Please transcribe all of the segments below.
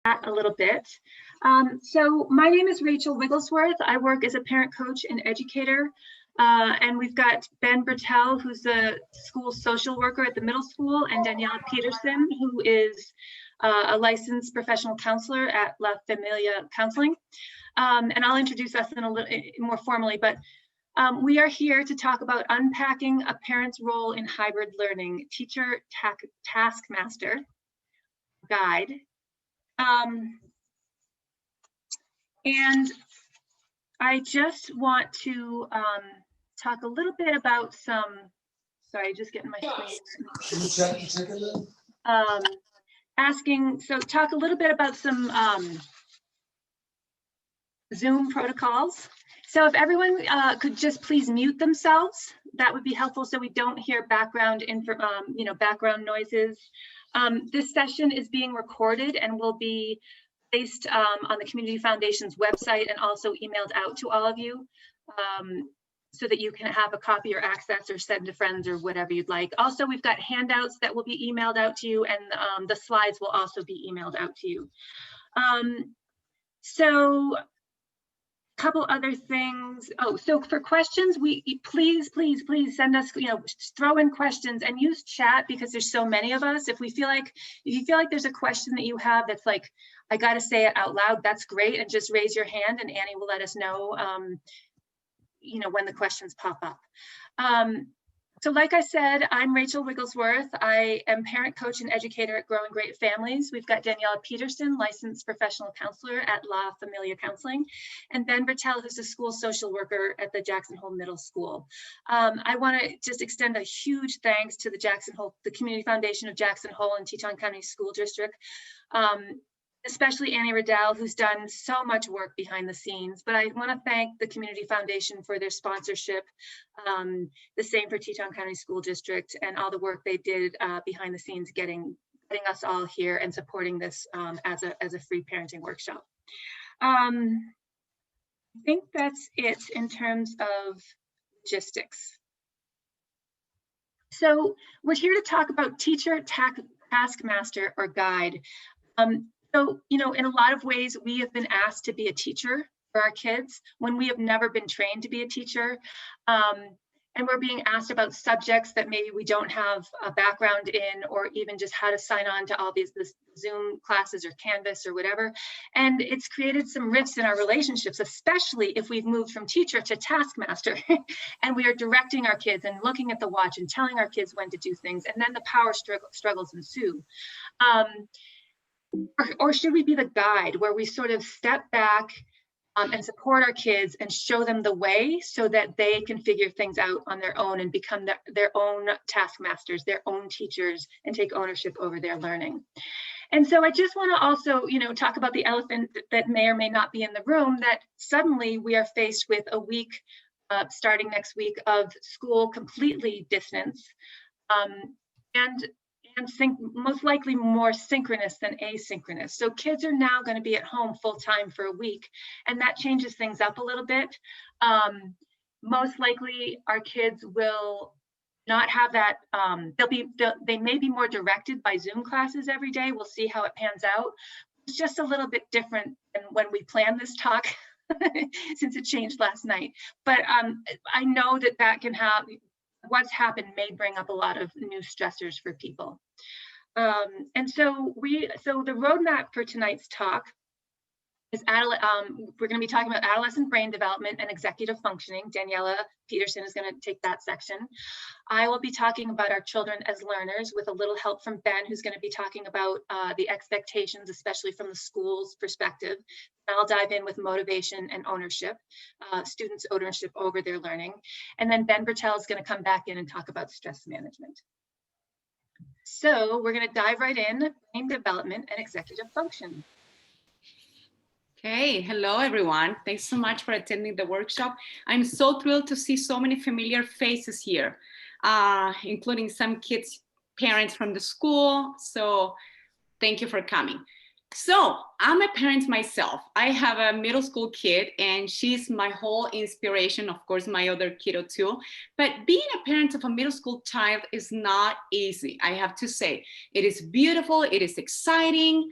a little bit. So my name is Rachel Wigglesworth. I work as a parent coach and educator. And we've got Ben Bertel, who's the school social worker at the middle school, and Daniela Peterson, who is a licensed professional counselor at La Familia Counseling. And I'll introduce us in a little more formally, but we are here to talk about unpacking a parent's role in hybrid learning, teacher taskmaster guide. And I just want to talk a little bit about some, sorry, just getting my screen. Talk a little bit about some Zoom protocols. So if everyone could just please mute themselves, that would be helpful so we don't hear background background noises. This session is being recorded and will be placed on the Community Foundation's website and also emailed out to all of you so that you can have a copy or access or send to friends or whatever you'd like. Also, we've got handouts that will be emailed out to you, and the slides will also be emailed out to you. So a couple other things. Oh, so for questions, please send us, throw in questions and use chat because there's so many of us. If you feel like there's a question that you have that's like, I got to say it out loud, that's great. And just raise your hand and Annie will let us know, when the questions pop up. So like I said, I'm Rachel Wigglesworth. I am parent coach and educator at Growing Great Families. We've got Daniela Peterson, licensed professional counselor at La Familia Counseling, and Ben Bertel, who's a school social worker at the Jackson Hole Middle School. I want to just extend a huge thanks to the Community Foundation of Jackson Hole and Teton County School District. Especially Annie Riddell, who's done so much work behind the scenes. But I want to thank the Community Foundation for their sponsorship, the same for Teton County School District, and all the work they did behind the scenes getting us all here and supporting this as a free parenting workshop. I think that's it in terms of logistics. So we're here to talk about teacher taskmaster or guide. So, in a lot of ways, we have been asked to be a teacher for our kids when we have never been trained to be a teacher. And we're being asked about subjects that maybe we don't have a background in, or even just how to sign on to all these Zoom classes or Canvas or whatever. And it's created some rifts in our relationships, especially if we've moved from teacher to taskmaster and we are directing our kids and looking at the watch and telling our kids when to do things. And then the power struggles ensue. Or should we be the guide where we sort of step back and support our kids and show them the way so that they can figure things out on their own and become their own taskmasters, their own teachers, and take ownership over their learning? And so I just want to also, talk about the elephant that may or may not be in the room, that suddenly we are faced with a week starting next week of school completely distance and most likely more synchronous than asynchronous. So kids are now going to be at home full time for a week, and that changes things up a little bit. Most likely our kids will not have that, they may be more directed by Zoom classes every day. We'll see how it pans out. It's just a little bit different than when we planned this talk since it changed last night. But I know that can have, what's happened may bring up a lot of new stressors for people. And so the roadmap for tonight's talk is we're going to be talking about adolescent brain development and executive functioning. Daniela Peterson is going to take that section. I will be talking about our children as learners with a little help from Ben, who's going to be talking about the expectations, especially from the school's perspective. I'll dive in with motivation and ownership, students' ownership over their learning. And then Ben Bertel is going to come back in and talk about stress management. So we're going to dive right in, brain development and executive function. Okay, hello everyone. Thanks so much for attending the workshop. I'm so thrilled to see so many familiar faces here, including some kids' parents from the school. So thank you for coming. So I'm a parent myself. I have a middle school kid and she's my whole inspiration, of course, my other kiddo too. But being a parent of a middle school child is not easy, I have to say. It is beautiful, it is exciting,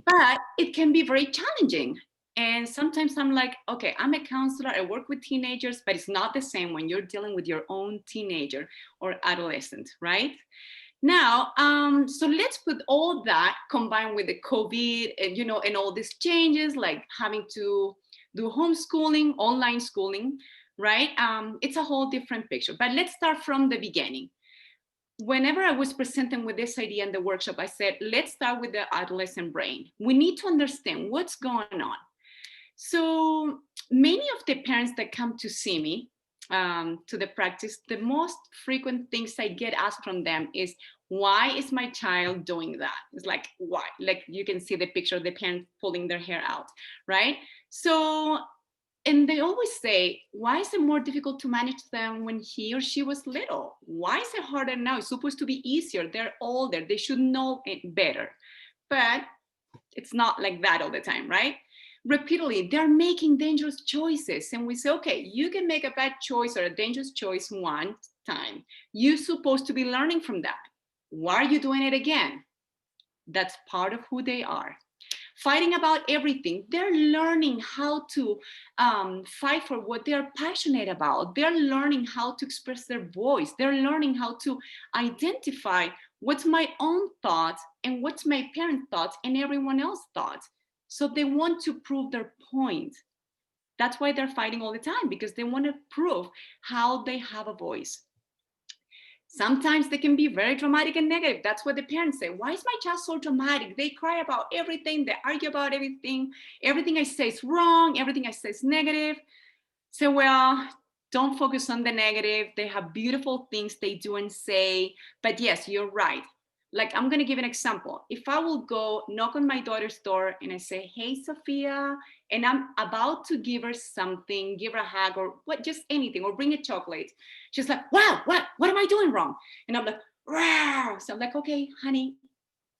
but it can be very challenging. And sometimes I'm like, okay, I'm a counselor, I work with teenagers, but it's not the same when you're dealing with your own teenager or adolescent, right? Now, so let's put all that combined with the COVID and, and all these changes, like having to do homeschooling, online schooling, right? It's a whole different picture. But let's start from the beginning. Whenever I was presenting with this idea in the workshop, I said, let's start with the adolescent brain. We need to understand what's going on. So many of the parents that come to see me, to the practice, the most frequent things I get asked from them is, why is my child doing that? It's like, why? Like you can see the picture of the parent pulling their hair out, right? So, and they always say, why is it more difficult to manage them when he or she was little? Why is it harder now? It's supposed to be easier. They're older. They should know it better. But it's not like that all the time, right? Repeatedly, they're making dangerous choices. And we say, okay, you can make a bad choice or a dangerous choice one time. You're supposed to be learning from that. Why are you doing it again? That's part of who they are. Fighting about everything. They're learning how to fight for what they're passionate about. They're learning how to express their voice. They're learning how to identify what's my own thoughts and what's my parents' thoughts and everyone else's thoughts. So they want to prove their point. That's why they're fighting all the time, because they want to prove how they have a voice. Sometimes they can be very dramatic and negative. That's what the parents say. Why is my child so dramatic? They cry about everything. They argue about everything. Everything I say is wrong. Everything I say is negative. So, well, don't focus on the negative. They have beautiful things they do and say. But yes, you're right. Like, I'm going to give an example. If I will go knock on my daughter's door and I say, hey, Sophia, and I'm about to give her something, give her a hug or what, just anything, or bring a chocolate. She's like, wow, what am I doing wrong? And I'm like, rawr. So I'm like, okay, honey,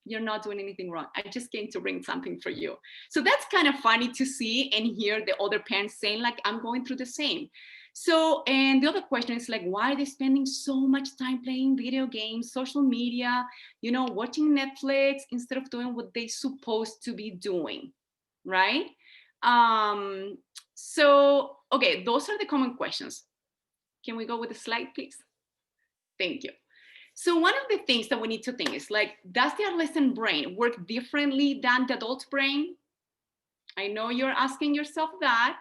you're not doing anything wrong. I just came to bring something for you. So that's kind of funny to see and hear the other parents saying, like, I'm going through the same. So, and the other question is like, why are they spending so much time playing video games, social media, watching Netflix instead of doing what they're supposed to be doing, right? So, okay, those are the common questions. Can we go with the slide, please? Thank you. So one of the things that we need to think is like, does the adolescent brain work differently than the adult brain? I know you're asking yourself that.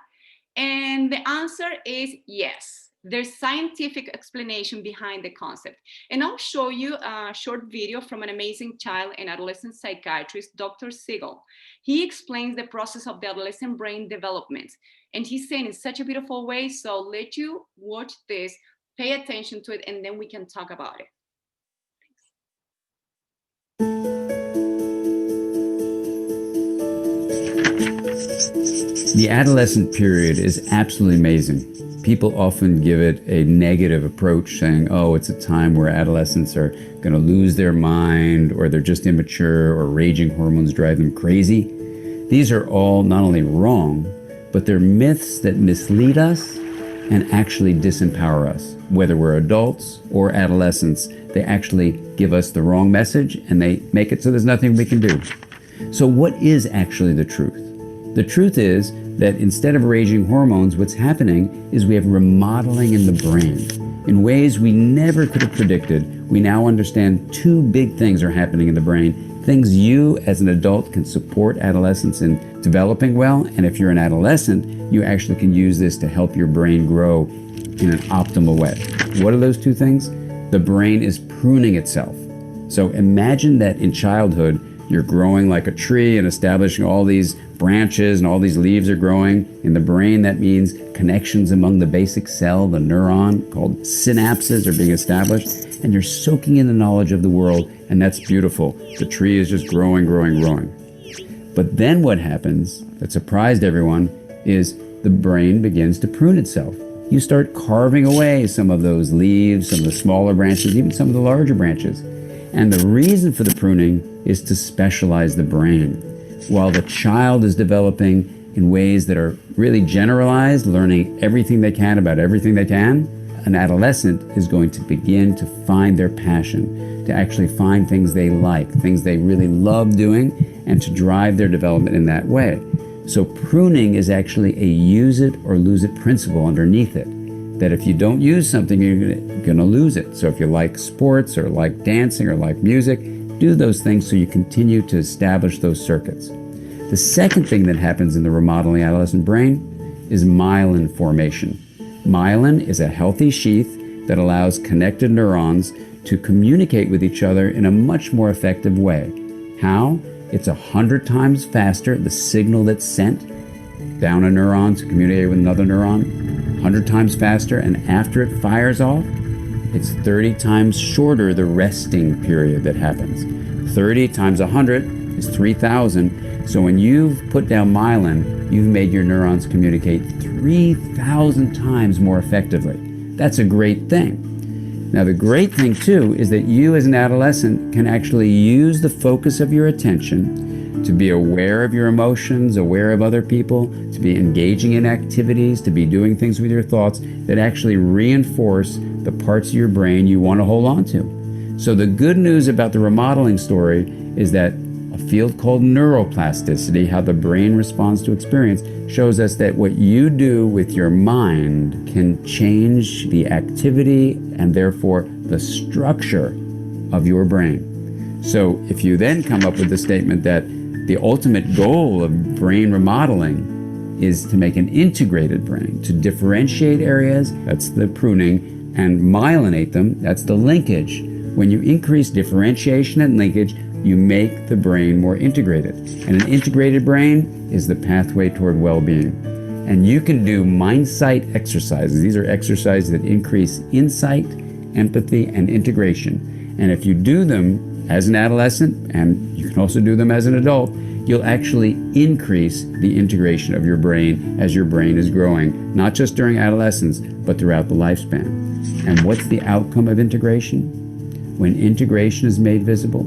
And the answer is yes. There's scientific explanation behind the concept. And I'll show you a short video from an amazing child and adolescent psychiatrist, Dr. Siegel. He explains the process of the adolescent brain development. And he's saying in such a beautiful way. So I'll let you watch this, pay attention to it, and then we can talk about it. The adolescent period is absolutely amazing. People often give it a negative approach, saying, oh, it's a time where adolescents are going to lose their mind, or they're just immature, or raging hormones drive them crazy. These are all not only wrong, but they're myths that mislead us and actually disempower us. Whether we're adults or adolescents, they actually give us the wrong message and they make it so there's nothing we can do. So what is actually the truth? The truth is that instead of raging hormones, what's happening is we have remodeling in the brain. In ways we never could have predicted, we now understand two big things are happening in the brain. Things you as an adult can support adolescents in developing well, and if you're an adolescent, you actually can use this to help your brain grow in an optimal way. What are those two things? The brain is pruning itself. So imagine that in childhood, you're growing like a tree and establishing all these branches and all these leaves are growing. In the brain, that means connections among the basic cell, the neuron, called synapses, are being established. And you're soaking in the knowledge of the world, and that's beautiful. The tree is just growing, growing, growing. But then what happens that surprised everyone is the brain begins to prune itself. You start carving away some of those leaves, some of the smaller branches, even some of the larger branches. And the reason for the pruning is to specialize the brain. While the child is developing in ways that are really generalized, learning everything they can about everything they can, an adolescent is going to begin to find their passion, to actually find things they like, things they really love doing, and to drive their development in that way. So pruning is actually a use it or lose it principle underneath it. That if you don't use something, you're going to lose it. So if you like sports or like dancing or like music, do those things so you continue to establish those circuits. The second thing that happens in the remodeling adolescent brain is myelin formation. Myelin is a healthy sheath that allows connected neurons to communicate with each other in a much more effective way. How? It's 100 times faster, the signal that's sent down a neuron to communicate with another neuron, 100 times faster, and after it fires off, it's 30 times shorter the resting period that happens. 30 times 100 is 3,000. So when you've put down myelin, you've made your neurons communicate 3,000 times more effectively. That's a great thing. Now, the great thing, too, is that you as an adolescent can actually use the focus of your attention to be aware of your emotions, aware of other people, to be engaging in activities, to be doing things with your thoughts that actually reinforce the parts of your brain you want to hold on to. So the good news about the remodeling story is that a field called neuroplasticity, how the brain responds to experience, shows us that what you do with your mind can change the activity and therefore the structure of your brain. So if you then come up with the statement that the ultimate goal of brain remodeling is to make an integrated brain, to differentiate areas, that's the pruning, and myelinate them, that's the linkage. When you increase differentiation and linkage, you make the brain more integrated. And an integrated brain is the pathway toward well-being. And you can do MindSight exercises. These are exercises that increase insight, empathy, and integration. And if you do them as an adolescent, and you can also do them as an adult, you'll actually increase the integration of your brain as your brain is growing, not just during adolescence, but throughout the lifespan. And what's the outcome of integration? When integration is made visible,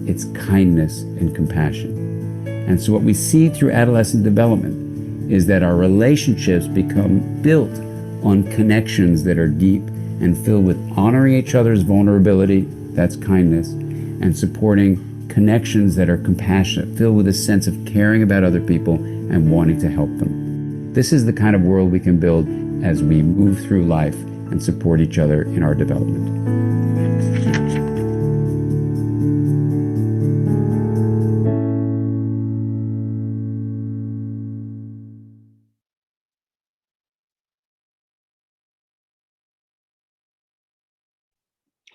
it's kindness and compassion. And so what we see through adolescent development is that our relationships become built on connections that are deep and filled with honoring each other's vulnerability, that's kindness, and supporting connections that are compassionate, filled with a sense of caring about other people and wanting to help them. This is the kind of world we can build as we move through life and support each other in our development.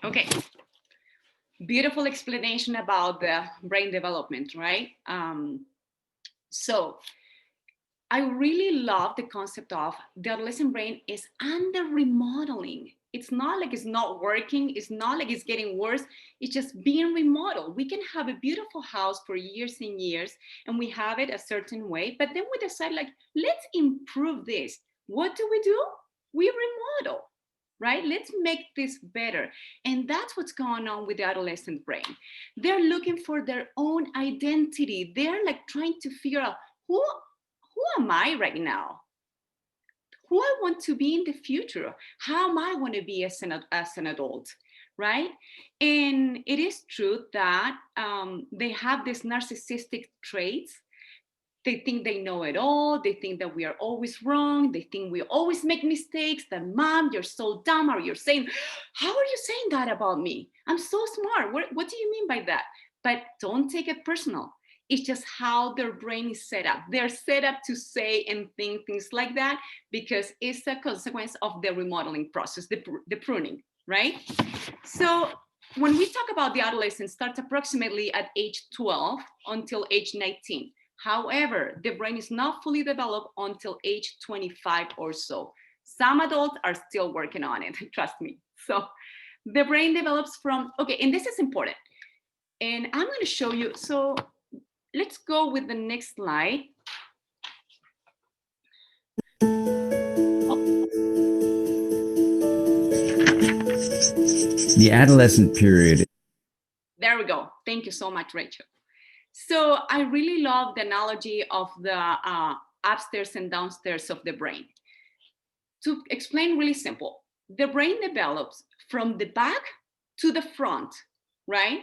Okay, beautiful explanation about the brain development, right? So I really love the concept of the adolescent brain is under remodeling. It's not like it's not working. It's not like it's getting worse. It's just being remodeled. We can have a beautiful house for years and years, and we have it a certain way, but then we decide like, let's improve this. What do? We remodel. Right? Let's make this better. And that's what's going on with the adolescent brain. They're looking for their own identity. They're like trying to figure out who am I right now? Who I want to be in the future? How am I want to be as an adult? Right? And it is true that they have these narcissistic traits. They think they know it all. They think that we are always wrong. They think we always make mistakes. That mom, you're so dumb. Or you're saying, how are you saying that about me? I'm so smart. What do you mean by that? But don't take it personal. It's just how their brain is set up. They're set up to say and think things like that because it's a consequence of the remodeling process, the pruning, right? So when we talk about the adolescence, starts approximately at age 12 until age 19. However, the brain is not fully developed until age 25 or so. Some adults are still working on it, trust me. So the brain develops from, okay, and this is important. And I'm going to show you, so let's go with the next slide. The adolescent period. There we go. Thank you so much, Rachel. So I really love the analogy of the upstairs and downstairs of the brain. To explain really simple, the brain develops from the back to the front, right?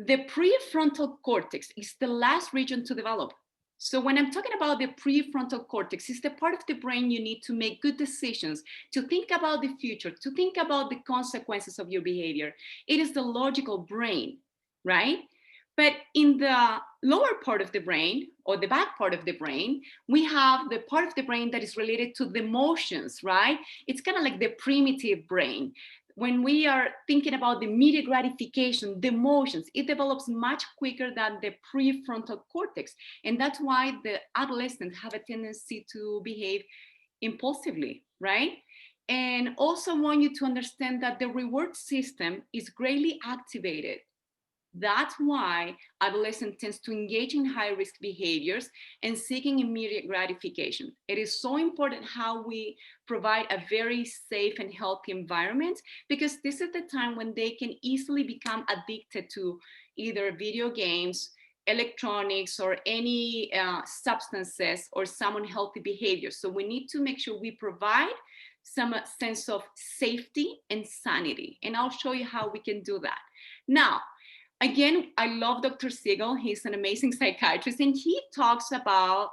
The prefrontal cortex is the last region to develop. So when I'm talking about the prefrontal cortex, it's the part of the brain you need to make good decisions, to think about the future, to think about the consequences of your behavior. It is the logical brain, right? But in the lower part of the brain, or the back part of the brain, we have the part of the brain that is related to the emotions, right? It's kind of like the primitive brain. When we are thinking about the immediate gratification, the emotions, it develops much quicker than the prefrontal cortex. And that's why the adolescents have a tendency to behave impulsively, right? And also want you to understand that the reward system is greatly activated. That's why adolescent tends to engage in high-risk behaviors and seeking immediate gratification. It is so important how we provide a very safe and healthy environment, because this is the time when they can easily become addicted to either video games, electronics, or any substances or some unhealthy behavior. So we need to make sure we provide some sense of safety and sanity. And I'll show you how we can do that. Now, again, I love Dr. Siegel. He's an amazing psychiatrist, and he talks about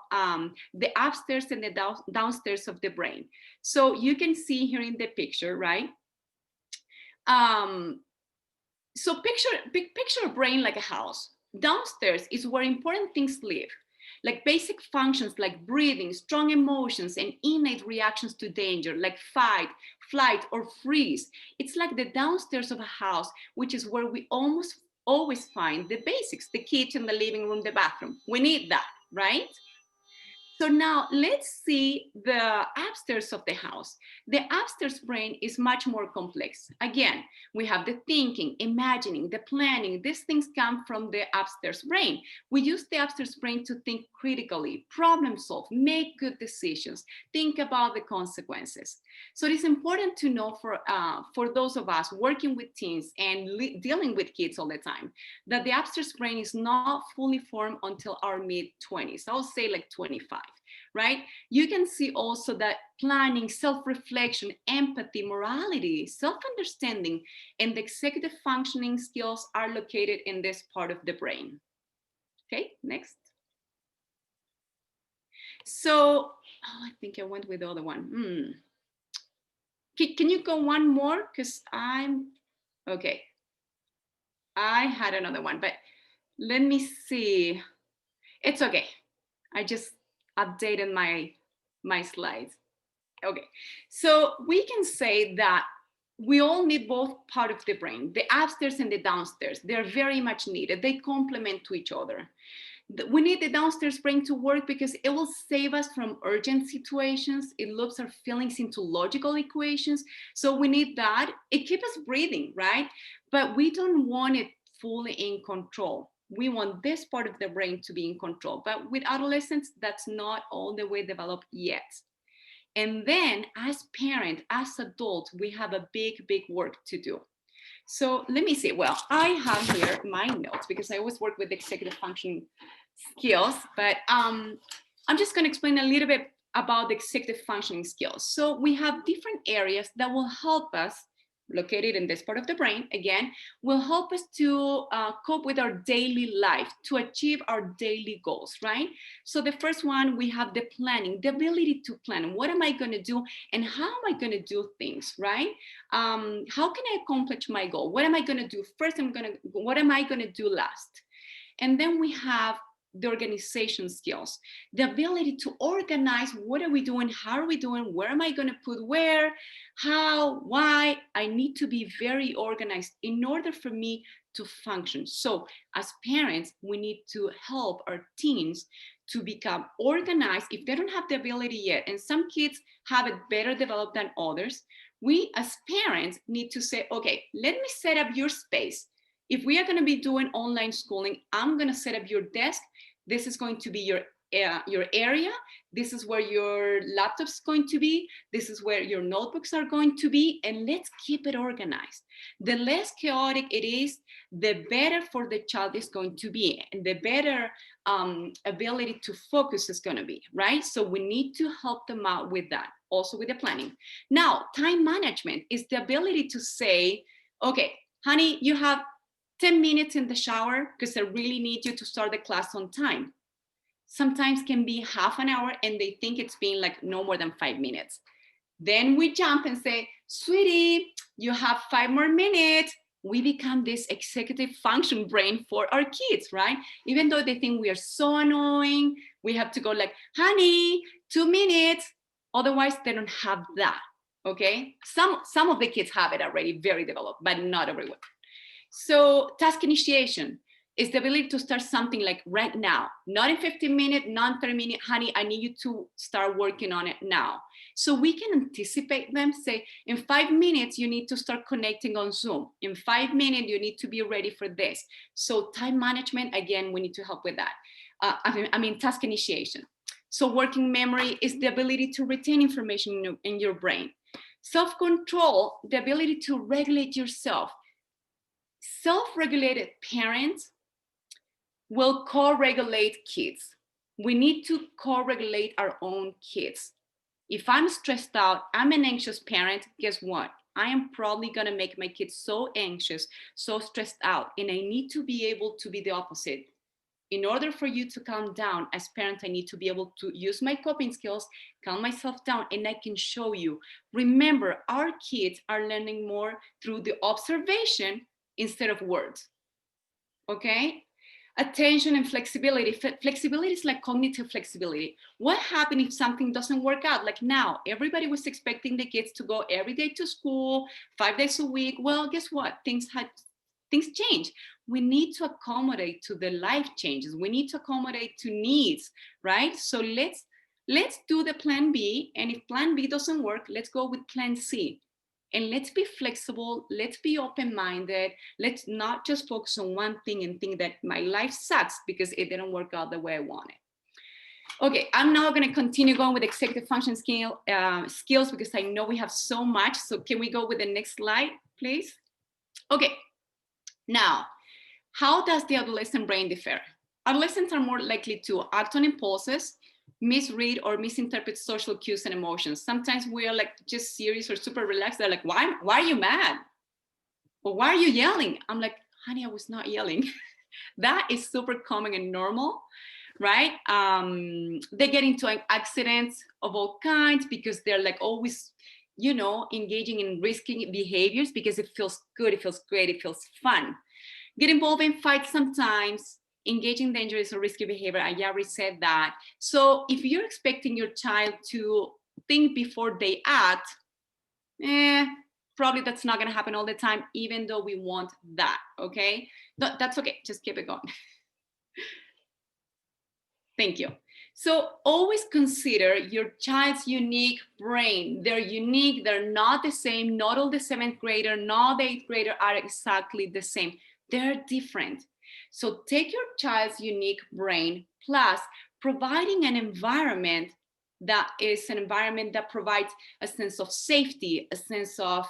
the upstairs and the downstairs of the brain. So you can see here in the picture, right? So picture a brain like a house. Downstairs is where important things live, like basic functions like breathing, strong emotions, and innate reactions to danger, like fight, flight, or freeze. It's like the downstairs of a house, which is where we almost always find the basics, the kitchen, the living room, the bathroom. We need that, right? So now let's see the upstairs of the house. The upstairs brain is much more complex. Again, we have the thinking, imagining, the planning. These things come from the upstairs brain. We use the upstairs brain to think critically, problem solve, make good decisions, think about the consequences. So it is important to know for those of us working with teens and dealing with kids all the time, that the upstairs brain is not fully formed until our mid-20s. I'll say like 25. Right? You can see also that planning, self-reflection, empathy, morality, self-understanding, and the executive functioning skills are located in this part of the brain. Okay, next. So, I think I went with the other one. Can you go one more? Because okay. I had another one, but let me see. It's okay. I just updated my slides. Okay, so we can say that we all need both part of the brain, the upstairs and the downstairs. They're very much needed. They complement to each other. We need the downstairs brain to work because it will save us from urgent situations. It loops our feelings into logical equations. So we need that. It keeps us breathing, right? But we don't want it fully in control. We want this part of the brain to be in control. But with adolescents, that's not all the way developed yet. And then as parents, as adults, we have a big work to do. So let me see. Well, I have here my notes because I always work with executive functioning skills, but I'm just going to explain a little bit about the executive functioning skills. So we have different areas that will help us, located in this part of the brain, again, will help us to cope with our daily life, to achieve our daily goals, right? So the first one, we have the planning, the ability to plan. What am I going to do and how am I going to do things, right? How can I accomplish my goal? What am I going to do first? What am I going to do last? And then we have the organization skills, the ability to organize. What are we doing? How are we doing? Where am I going to put where? How? Why? I need to be very organized in order for me to function. So as parents, we need to help our teens to become organized if they don't have the ability yet. And some kids have it better developed than others. We as parents need to say, okay, let me set up your space. If we are going to be doing online schooling, I'm going to set up your desk. This is going to be your area. This is where your laptop's is going to be. This is where your notebooks are going to be. And let's keep it organized. The less chaotic it is, the better for the child is going to be. And the better ability to focus is going to be, right? So we need to help them out with that. Also with the planning. Now, time management is the ability to say, okay, honey, you have 10 minutes in the shower because I really need you to start the class on time. Sometimes can be half an hour and they think it's been like no more than 5 minutes. Then we jump and say, sweetie, you have 5 more minutes. We become this executive function brain for our kids, right? Even though they think we are so annoying, we have to go like, honey, 2 minutes. Otherwise, they don't have that, okay? Some of the kids have it already very developed, but not everyone. So task initiation is the ability to start something like right now, not in 15 minutes, not in 30 minutes, honey, I need you to start working on it now. So we can anticipate them, say, in 5 minutes, you need to start connecting on Zoom. In 5 minutes, you need to be ready for this. So time management, again, we need to help with that. I mean, task initiation. So working memory is the ability to retain information in your brain. Self-control, the ability to regulate yourself. Self-regulated parents will co-regulate kids. We need to co-regulate our own kids. If I'm stressed out, I'm an anxious parent, guess what? I am probably gonna make my kids so anxious, so stressed out, and I need to be able to be the opposite. In order for you to calm down as parent, I need to be able to use my coping skills, calm myself down, and I can show you. Remember, our kids are learning more through the observation instead of words, okay? Attention and flexibility. Flexibility is like cognitive flexibility. What happens if something doesn't work out? Like now, everybody was expecting the kids to go every day to school, 5 days a week. Well, guess what? Things change. We need to accommodate to the life changes. We need to accommodate to needs, right? So let's do the plan B. And if plan B doesn't work, let's go with plan C. And let's be flexible, let's be open-minded, let's not just focus on one thing and think that my life sucks because it didn't work out the way I wanted. Okay, I'm now gonna continue going with executive function skills because I know we have so much. So can we go with the next slide, please? Okay, now, how does the adolescent brain differ? Adolescents are more likely to act on impulses, misread or misinterpret social cues and emotions. Sometimes we are like just serious or super relaxed. They're like, why are you mad? Or why are you yelling? I'm like, honey, I was not yelling. That is super common and normal, right? They get into accidents of all kinds because they're like always, you know, engaging in risky behaviors because it feels good, it feels great, it feels fun. Get involved in fights sometimes, engaging in dangerous or risky behavior. I already said that. So if you're expecting your child to think before they act, probably that's not gonna happen all the time, even though we want that, okay? That's okay, just keep it going. Thank you. So always consider your child's unique brain. They're unique, they're not the same. Not all the 7th grader, not the 8th grader are exactly the same. They're different. So take your child's unique brain plus providing an environment that is an environment that provides a sense of safety, a sense of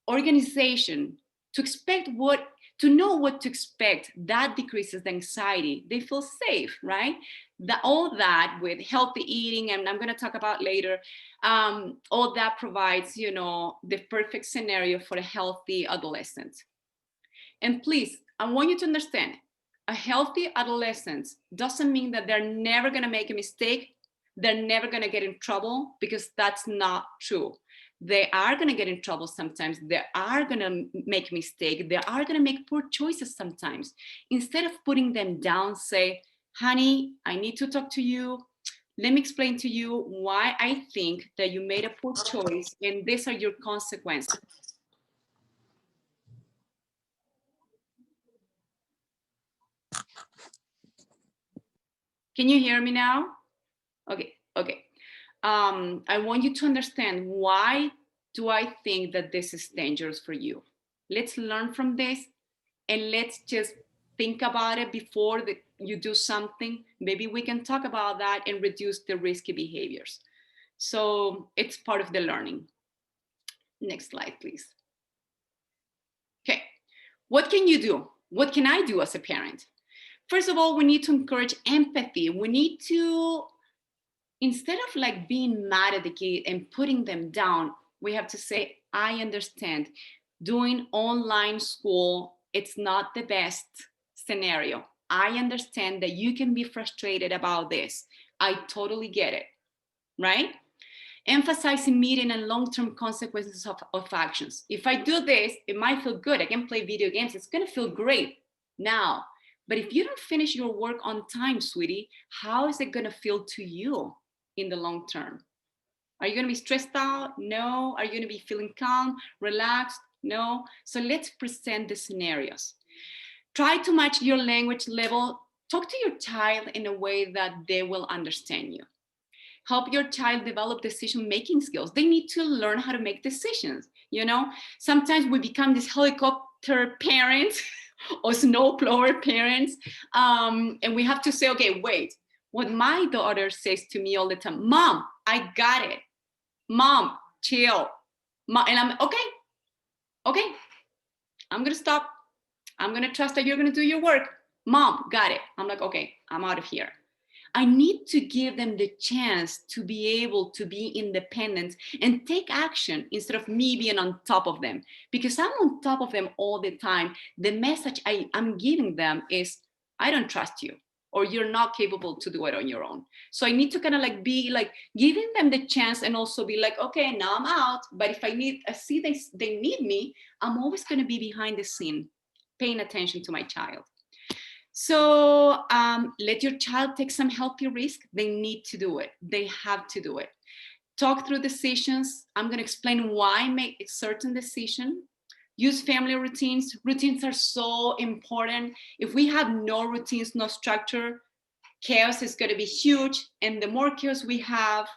organization, to know what to expect. That decreases the anxiety. They feel safe, right? All that with healthy eating, and I'm going to talk about later, all that provides, you know, the perfect scenario for a healthy adolescent. And please, I want you to understand, a healthy adolescent doesn't mean that they're never going to make a mistake. They're never going to get in trouble, because that's not true. They are going to get in trouble sometimes. They are going to make mistakes. They are going to make poor choices sometimes. Instead of putting them down, say, honey, I need to talk to you. Let me explain to you why I think that you made a poor choice, and these are your consequences. Can you hear me now? Okay. I want you to understand, why do I think that this is dangerous for you? Let's learn from this, and let's just think about it before you do something. Maybe we can talk about that and reduce the risky behaviors. So it's part of the learning. Next slide, please. Okay, what can you do? What can I do as a parent? First of all, we need to encourage empathy. We need to, instead of like being mad at the kid and putting them down, we have to say, I understand. Doing online school it's not the best scenario. I understand that you can be frustrated about this. I totally get it, right? Emphasizing medium and long-term consequences of actions. If I do this, it might feel good. I can play video games. It's going to feel great now. But if you don't finish your work on time, sweetie, how is it going to feel to you in the long term? Are you going to be stressed out? No. Are you going to be feeling calm, relaxed? No. So let's present the scenarios. Try to match your language level. Talk to your child in a way that they will understand you. Help your child develop decision-making skills. They need to learn how to make decisions. You know, sometimes we become these helicopter parents or snowblower parents, and we have to say, okay, wait. What my daughter says to me all the time, Mom, I got it. Mom, chill. And I'm okay. I'm gonna stop. I'm gonna trust that you're gonna do your work. Mom, got it. I'm like, okay, I'm out of here. I need to give them the chance to be able to be independent and take action instead of me being on top of them. Because I'm on top of them all the time. The message I'm giving them is, I don't trust you, or you're not capable to do it on your own. So I need to kind of like be like giving them the chance and also be like, okay, now I'm out. But if I see they need me, I'm always going to be behind the scene, paying attention to my child. So let your child take some healthy risk. They need to do it. They have to do it. Talk through decisions. I'm going to explain why make a certain decision. Use family routines. Routines are so important. If we have no routines, no structure, chaos is going to be huge. And the more chaos we have,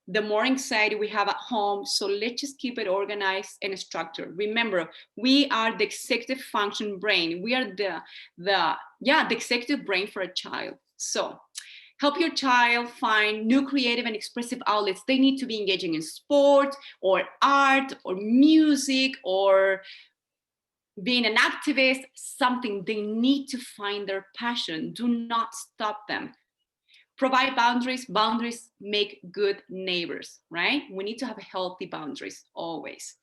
the more anxiety we have at home. So let's just keep it organized and structured. Remember, we are the executive function brain. We are the executive brain for a child. So help your child find new creative and expressive outlets. They need to be engaging in sport or art or music or being an activist, something. They need to find their passion. Do not stop them. Provide boundaries. Boundaries make good neighbors, right? We need to have healthy boundaries always.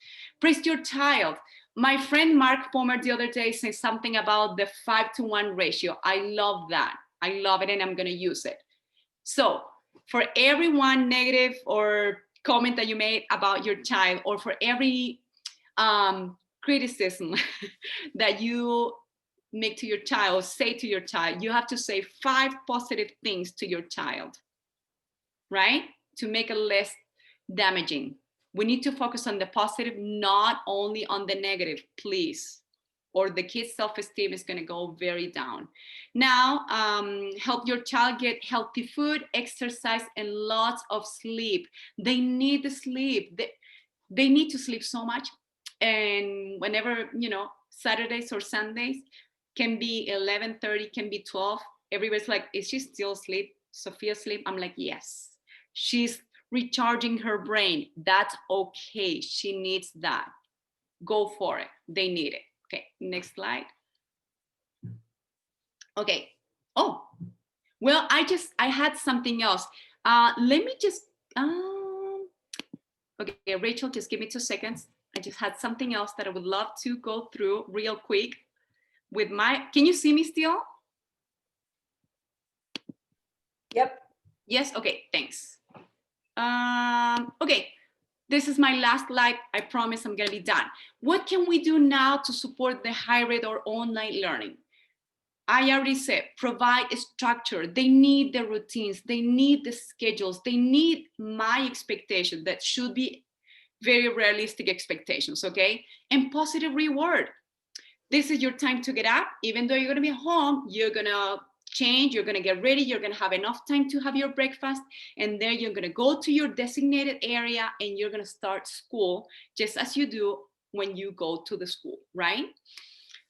Praise your child. My friend Mark Palmer the other day said something about the 5-to-1 ratio. I love that. I love it, and I'm going to use it. So for every one negative or comment that you made about your child, or for every criticism that you make to your child, say to your child, you have to say 5 positive things to your child, right? To make it less damaging. We need to focus on the positive, not only on the negative, please, or the kid's self-esteem is going to go very down. Now, help your child get healthy food, exercise, and lots of sleep. They need the sleep. They need to sleep so much. And whenever, Saturdays or Sundays, can be 11:30, can be 12. Everybody's like, is she still asleep? Sophia asleep? I'm like, yes. She's recharging her brain. That's okay. She needs that. Go for it. They need it. Okay, next slide. Okay. Oh, well, I had something else. Let me just, okay, Rachel, just give me 2 seconds. I just had something else that I would love to go through real quick. Can you see me still? Yep. Yes, okay, thanks. Okay, this is my last slide. I promise I'm gonna be done. What can we do now to support the hybrid or online learning? I already said, provide a structure. They need the routines, they need the schedules, they need my expectation that should be very realistic expectations, okay? And positive reward. This is your time to get up. Even though you're gonna be home, you're gonna change, you're gonna get ready, you're gonna have enough time to have your breakfast, and then you're gonna go to your designated area and you're gonna start school just as you do when you go to the school, right?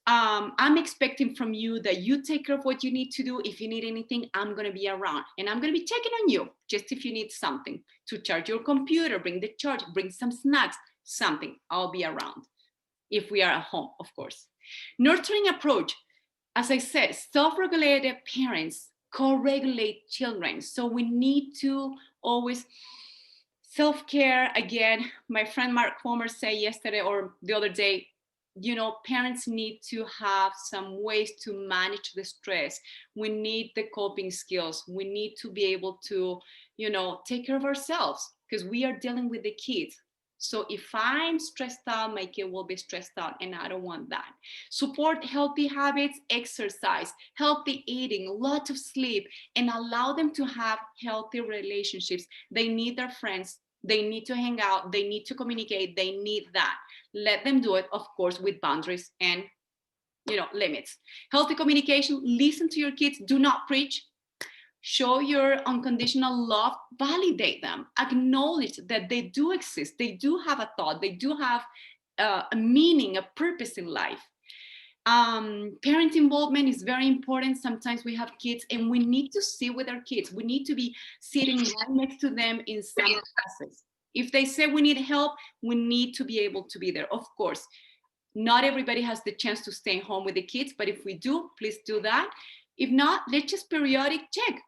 I'm expecting from you that you take care of what you need to do. If you need anything, I'm gonna be around and I'm gonna be checking on you. Just if you need something to charge your computer, bring the charge, bring some snacks, something, I'll be around. If we are at home, of course. Nurturing approach. As I said, self-regulated parents co-regulate children. So we need to always self-care. Again, my friend Mark Palmer said yesterday or the other day, parents need to have some ways to manage the stress. We need the coping skills. We need to be able to, take care of ourselves because we are dealing with the kids. So if I'm stressed out, my kid will be stressed out, and I don't want that. Support healthy habits, exercise, healthy eating, lots of sleep, and allow them to have healthy relationships. They need their friends. They need to hang out. They need to communicate. They need that. Let them do it, of course, with boundaries and limits. Healthy communication, listen to your kids, do not preach. Show your unconditional love, validate them, acknowledge that they do exist, they do have a thought, they do have a meaning, a purpose in life. Parent involvement is very important. Sometimes we have kids and we need to sit with our kids. We need to be sitting right next to them in some classes. If they say we need help, we need to be able to be there. Of course, not everybody has the chance to stay home with the kids, but if we do, please do that. If not, let's just periodic check.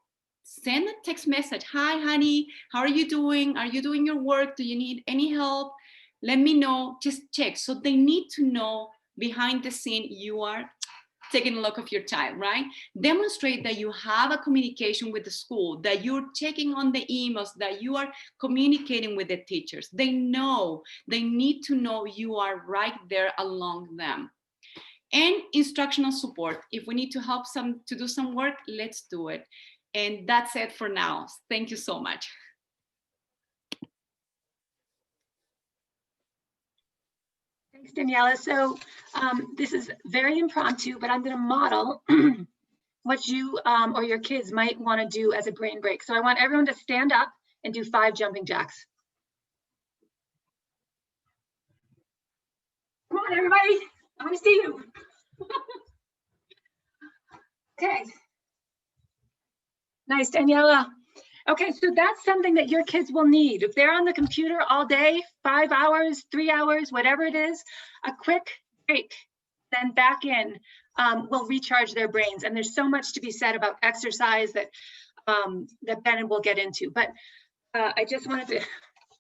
Send a text message. Hi, honey, how are you doing? Are you doing your work? Do you need any help? Let me know. Just check. So they need to know behind the scene you are taking a look of your child, right? Demonstrate that you have a communication with the school, that you're checking on the emails, that you are communicating with the teachers. They know, they need to know you are right there along them. And instructional support. If we need to help some to do some work, let's do it. And that's it for now. Thank you so much. Thanks, Daniela. So this is very impromptu, but I'm going to model what you or your kids might want to do as a brain break. So I want everyone to stand up and do 5 jumping jacks. Come on, everybody. I want to see you. Okay. Nice, Daniela. Okay, so that's something that your kids will need. If they're on the computer all day, 5 hours, 3 hours, whatever it is, a quick break, then back in will recharge their brains. And there's so much to be said about exercise that that Ben will get into. But I just wanted to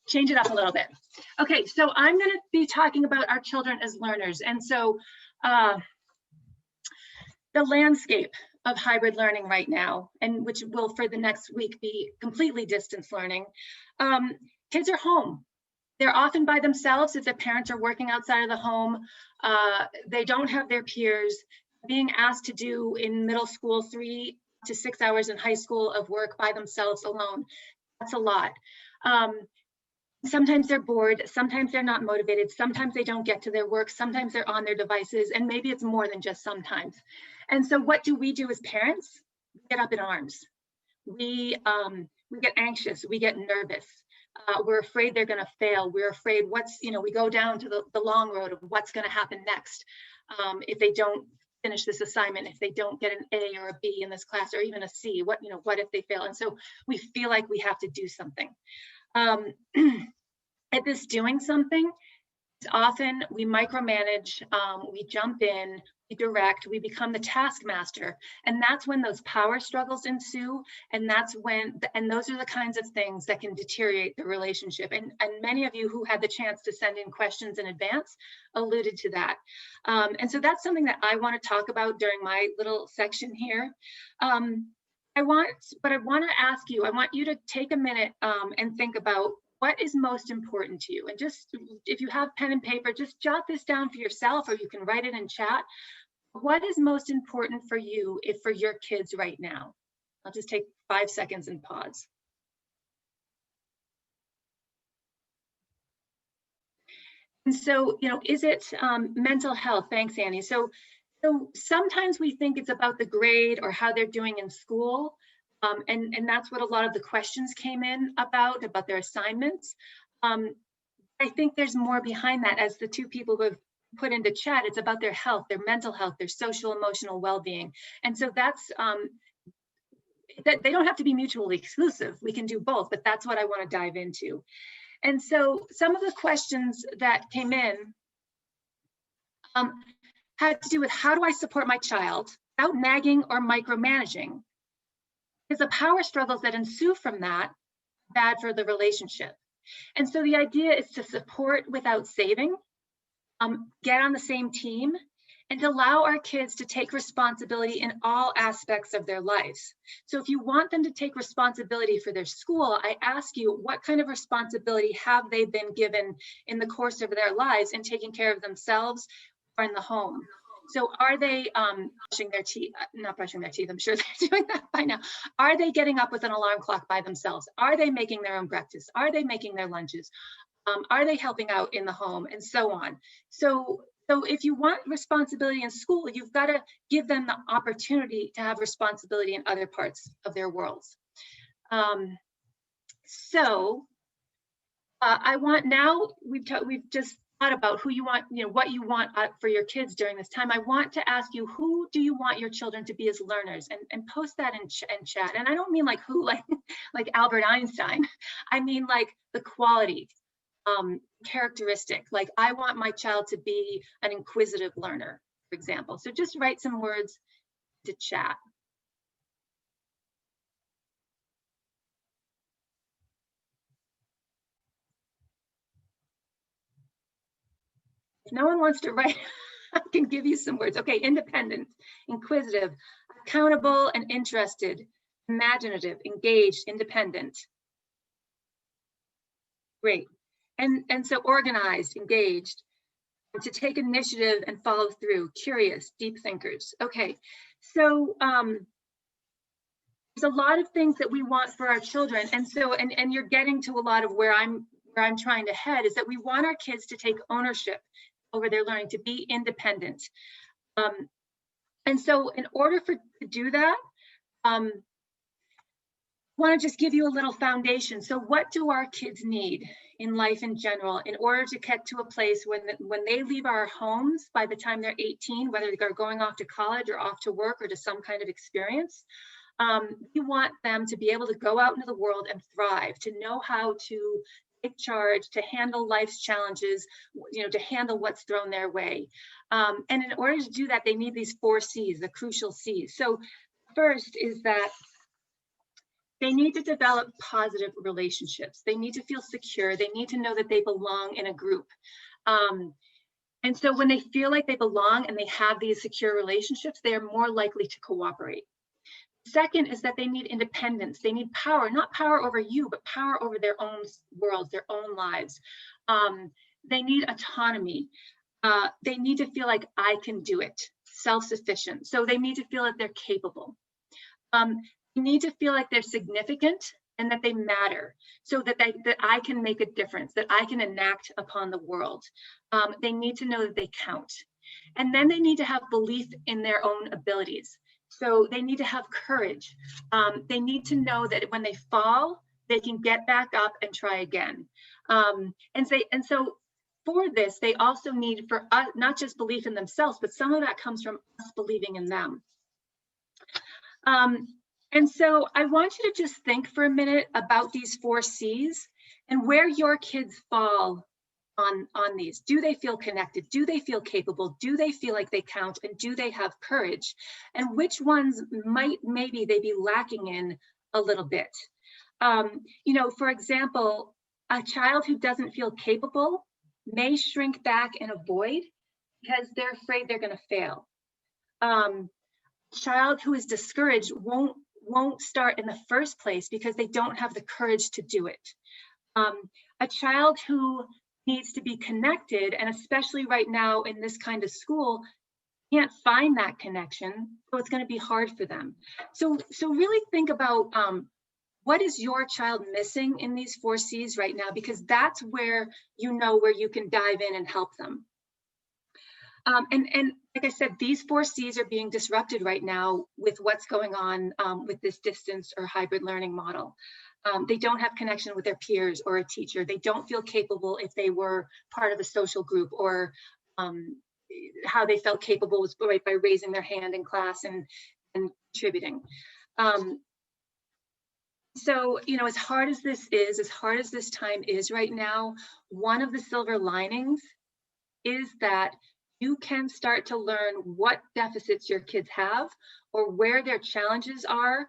change it up a little bit. Okay, so I'm going to be talking about our children as learners. And so the landscape of hybrid learning right now, and which will for the next week be completely distance learning. Kids are home. They're often by themselves if their parents are working outside of the home. They don't have their peers. Being asked to do in middle school 3 to 6 hours in high school of work by themselves alone. That's a lot. Sometimes they're bored, sometimes they're not motivated, sometimes they don't get to their work, sometimes they're on their devices, and maybe it's more than just sometimes. And so what do we do as parents? We get up in arms. We get anxious, we get nervous. We're afraid they're gonna fail. We're afraid we go down to the long road of what's gonna happen next if they don't finish this assignment, if they don't get an A or a B in this class, or even a C, what if they fail? And so we feel like we have to do something. At this doing something, often we micromanage, we jump in, we direct, we become the taskmaster, and that's when those power struggles ensue, and those are the kinds of things that can deteriorate the relationship. And many of you who had the chance to send in questions in advance alluded to that. And so that's something that I want to talk about during my little section here. I want to ask you, I want you to take a minute and think about what is most important to you. And just, if you have pen and paper, just jot this down for yourself, or you can write it in chat. What is most important for you for your kids right now? I'll just take 5 seconds and pause. And so, is it mental health? Thanks, Annie. So sometimes we think it's about the grade or how they're doing in school. And that's what a lot of the questions came in about their assignments. I think there's more behind that, as the 2 people who have put into chat. It's about their health, their mental health, their social emotional well-being. And so that's, they don't have to be mutually exclusive. We can do both, but that's what I want to dive into. And so some of the questions that came in had to do with, how do I support my child without nagging or micromanaging? Because the power struggles that ensue from that are bad for the relationship. And so the idea is to support without saving, get on the same team, and allow our kids to take responsibility in all aspects of their lives. So if you want them to take responsibility for their school, I ask you, what kind of responsibility have they been given in the course of their lives in taking care of themselves or in the home? So are they brushing their teeth, not brushing their teeth, I'm sure they're doing that by now. Are they getting up with an alarm clock by themselves? Are they making their own breakfast? Are they making their lunches? Are they helping out in the home, and so on? So if you want responsibility in school, you've got to give them the opportunity to have responsibility in other parts of their worlds. I want now, we've just thought about who you want, what you want for your kids during this time. I want to ask you, who do you want your children to be as learners? And post that in chat. And I don't mean like who, like Albert Einstein. I mean like the quality, characteristic. Like, I want my child to be an inquisitive learner, for example. So just write some words to chat. If no one wants to write, I can give you some words. Okay, independent, inquisitive, accountable and interested, imaginative, engaged, independent. Great. And so organized, engaged, to take initiative and follow through, curious, deep thinkers. Okay, so there's a lot of things that we want for our children. And so, and you're getting to a lot of where I'm trying to head, is that we want our kids to take ownership over their learning, to be independent. And so in order to do that, I want to just give you a little foundation. So what do our kids need in life in general in order to get to a place when they leave our homes by the time they're 18, whether they're going off to college or off to work or to some kind of experience? We want them to be able to go out into the world and thrive, to know how to take charge, to handle life's challenges, to handle what's thrown their way. And in order to do that, they need these 4 C's, the crucial C's. So first is that they need to develop positive relationships. They need to feel secure. They need to know that they belong in a group. And so when they feel like they belong and they have these secure relationships, they are more likely to cooperate. Second is that they need independence. They need power, not power over you, but power over their own worlds, their own lives. They need autonomy. They need to feel like I can do it, self-sufficient. So they need to feel that they're capable. They need to feel like they're significant and that they matter, so that I can make a difference, that I can enact upon the world. They need to know that they count. And then they need to have belief in their own abilities. So they need to have courage. They need to know that when they fall, they can get back up and try again. And so for this, they also need for us, not just belief in themselves, but some of that comes from us believing in them. And so I want you to just think for a minute about these 4 C's and where your kids fall on these. Do they feel connected? Do they feel capable? Do they feel like they count? And do they have courage? And which ones maybe they be lacking in a little bit? For example, a child who doesn't feel capable may shrink back and avoid because they're afraid they're going to fail. Child who is discouraged won't start in the first place because they don't have the courage to do it. A child who needs to be connected, and especially right now in this kind of school, can't find that connection, so it's going to be hard for them. So really think about what is your child missing in these 4 C's right now, because that's where where you can dive in and help them. And like I said, these 4 C's are being disrupted right now with what's going on with this distance or hybrid learning model. They don't have connection with their peers or a teacher. They don't feel capable if they were part of a social group, or how they felt capable was by raising their hand in class and contributing. So, as hard as this is, as hard as this time is right now, one of the silver linings is that you can start to learn what deficits your kids have or where their challenges are,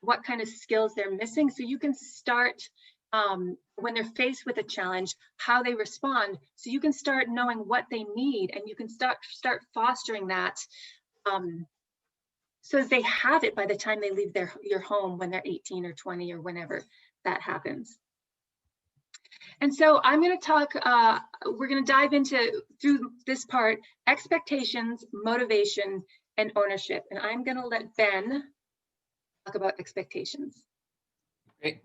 what kind of skills they're missing. So you can start when they're faced with a challenge, how they respond, so you can start knowing what they need, and you can start fostering that, so that they have it by the time they leave your home when they're 18 or 20 or whenever that happens. And so I'm going to talk, we're going to dive through this part, expectations, motivation, and ownership. And I'm going to let Ben talk about expectations. Great.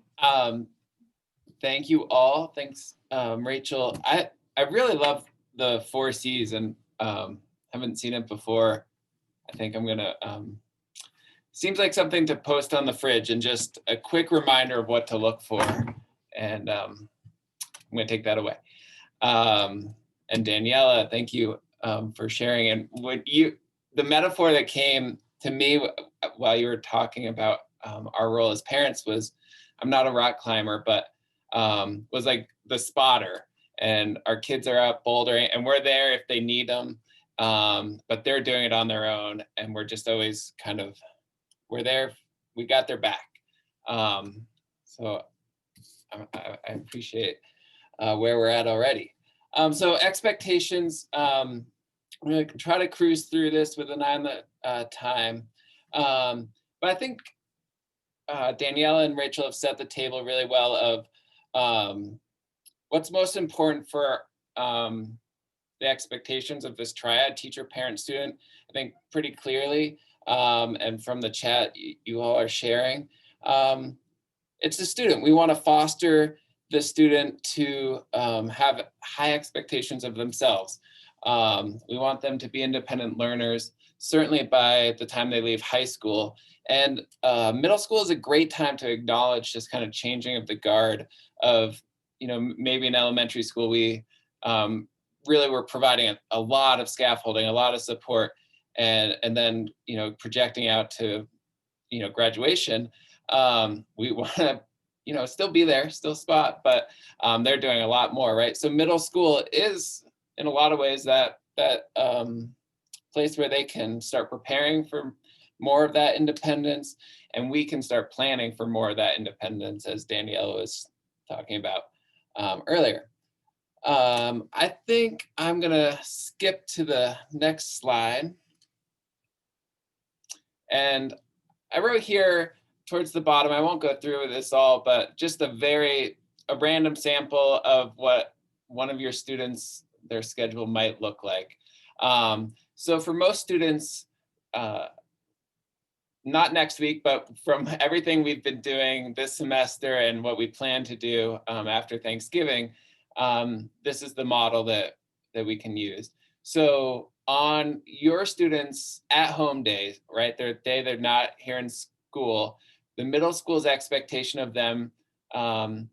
Thank you all. Thanks, Rachel. I really love the 4 C's, and haven't seen it before. I think I'm gonna, seems like something to post on the fridge, and just a quick reminder of what to look for. And I'm gonna take that away. And Daniela, thank you for sharing. And the metaphor that came to me while you were talking about our role as parents was, I'm not a rock climber, but was like the spotter, and our kids are out bouldering, and we're there if they need them, but they're doing it on their own, and we're just always kind of, we're there, we got their back. So I appreciate where we're at already. So expectations, I'm gonna try to cruise through this with an eye on the time, but I think Daniela and Rachel have set the table really well of what's most important for the expectations of this triad, teacher, parent, student, I think pretty clearly, and from the chat you all are sharing. It's the student. We want to foster the student to have high expectations of themselves. We want them to be independent learners, certainly by the time they leave high school. And middle school is a great time to acknowledge this kind of changing of the guard of, maybe in elementary school, we really were providing a lot of scaffolding, a lot of support, and then, projecting out to, graduation. We want to, still be there, still spot, but they're doing a lot more, right? So middle school is, in a lot of ways, that place where they can start preparing for more of that independence, and we can start planning for more of that independence, as Daniela was talking about earlier. I think I'm gonna skip to the next slide. And I wrote here towards the bottom, I won't go through this all, but just a random sample of what one of your students, their schedule might look like. So for most students, not next week, but from everything we've been doing this semester and what we plan to do after Thanksgiving, this is the model that we can use. So on your students' at-home days, right, they're not here in school, the middle school's expectation of them, and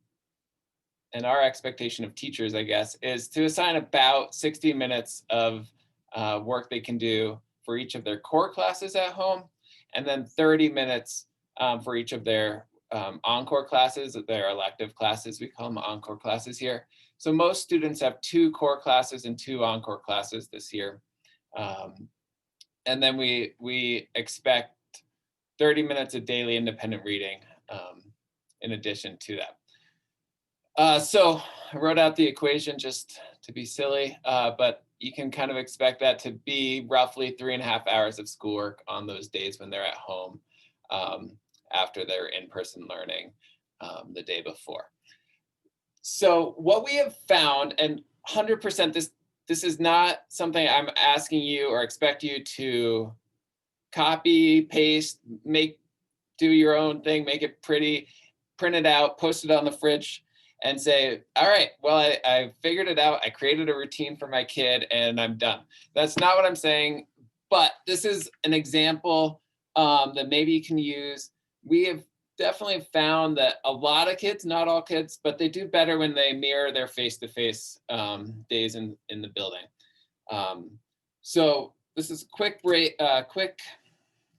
our expectation of teachers, I guess, is to assign about 60 minutes of work they can do for each of their core classes at home, and then 30 minutes for each of their encore classes, their elective classes. We call them encore classes here. So most students have 2 core classes and 2 encore classes this year. And then we expect 30 minutes of daily independent reading in addition to that. So I wrote out the equation just to be silly, but you can kind of expect that to be roughly 3.5 hours of schoolwork on those days when they're at home after their in-person learning the day before. So what we have found, and 100%, this is not something I'm asking you or expect you to copy, paste, do your own thing, make it pretty, print it out, post it on the fridge, and say, all right, well, I figured it out. I created a routine for my kid and I'm done. That's not what I'm saying, but this is an example that maybe you can use. We have definitely found that a lot of kids, not all kids, but they do better when they mirror their face-to-face days in the building. So this is a quick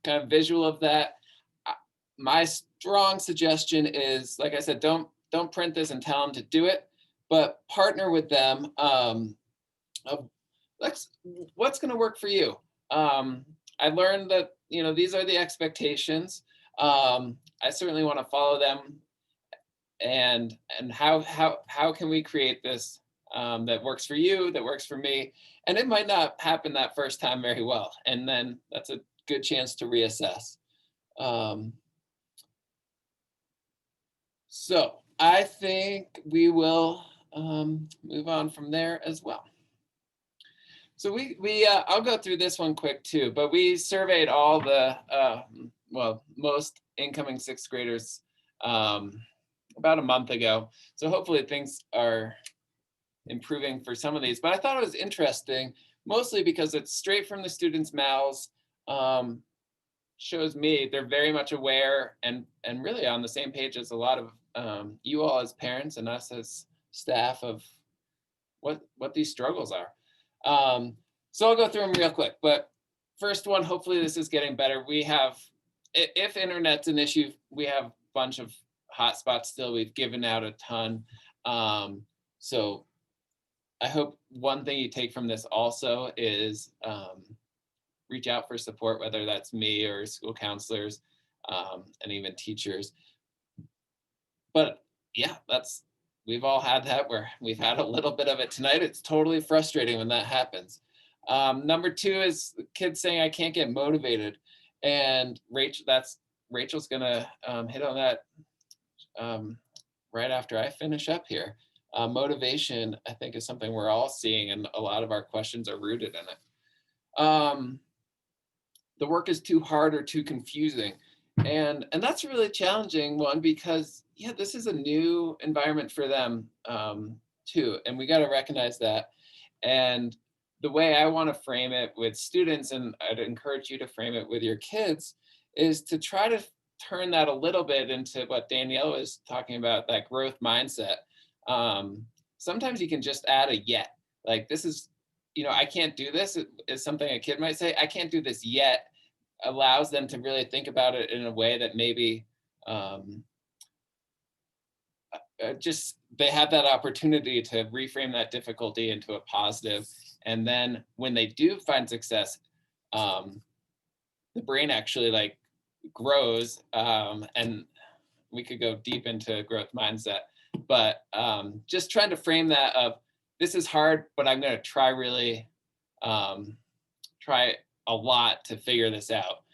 kind of visual of that. My strong suggestion is, like I said, don't print this and tell them to do it, but partner with them. What's going to work for you? I learned that, these are the expectations. I certainly want to follow them and how can we create this that works for you, that works for me. And it might not happen that first time very well, and then that's a good chance to reassess. So I think we will move on from there as well. So I'll go through this one quick too, but we surveyed all the most incoming sixth graders about a month ago. So hopefully things are improving for some of these, but I thought it was interesting, mostly because it's straight from the students' mouths. Shows me they're very much aware and really on the same page as a lot of you all as parents and us as staff of what these struggles are. So I'll go through them real quick, but first one, hopefully this is getting better. We have, if internet's an issue, we have a bunch of hotspots still. We've given out a ton. So I hope one thing you take from this also is reach out for support, whether that's me or school counselors and even teachers. But yeah, we've all had that, where we've had a little bit of it tonight. It's totally frustrating when that happens. Number two is kids saying, I can't get motivated. And Rachel's gonna hit on that right after I finish up here. Motivation, I think, is something we're all seeing, and a lot of our questions are rooted in it. The work is too hard or too confusing. And that's a really challenging one, because yeah, this is a new environment for them too. And we got to recognize that. And the way I want to frame it with students, and I'd encourage you to frame it with your kids, is to try to turn that a little bit into what Danielle was talking about, that growth mindset. Sometimes you can just add a yet, like this is, I can't do this, is something a kid might say. I can't do this yet, allows them to really think about it in a way that maybe just they have that opportunity to reframe that difficulty into a positive. And then when they do find success, the brain actually like grows, and we could go deep into growth mindset, but just trying to frame that of, this is hard, but I'm going to try really, try a lot to figure this out.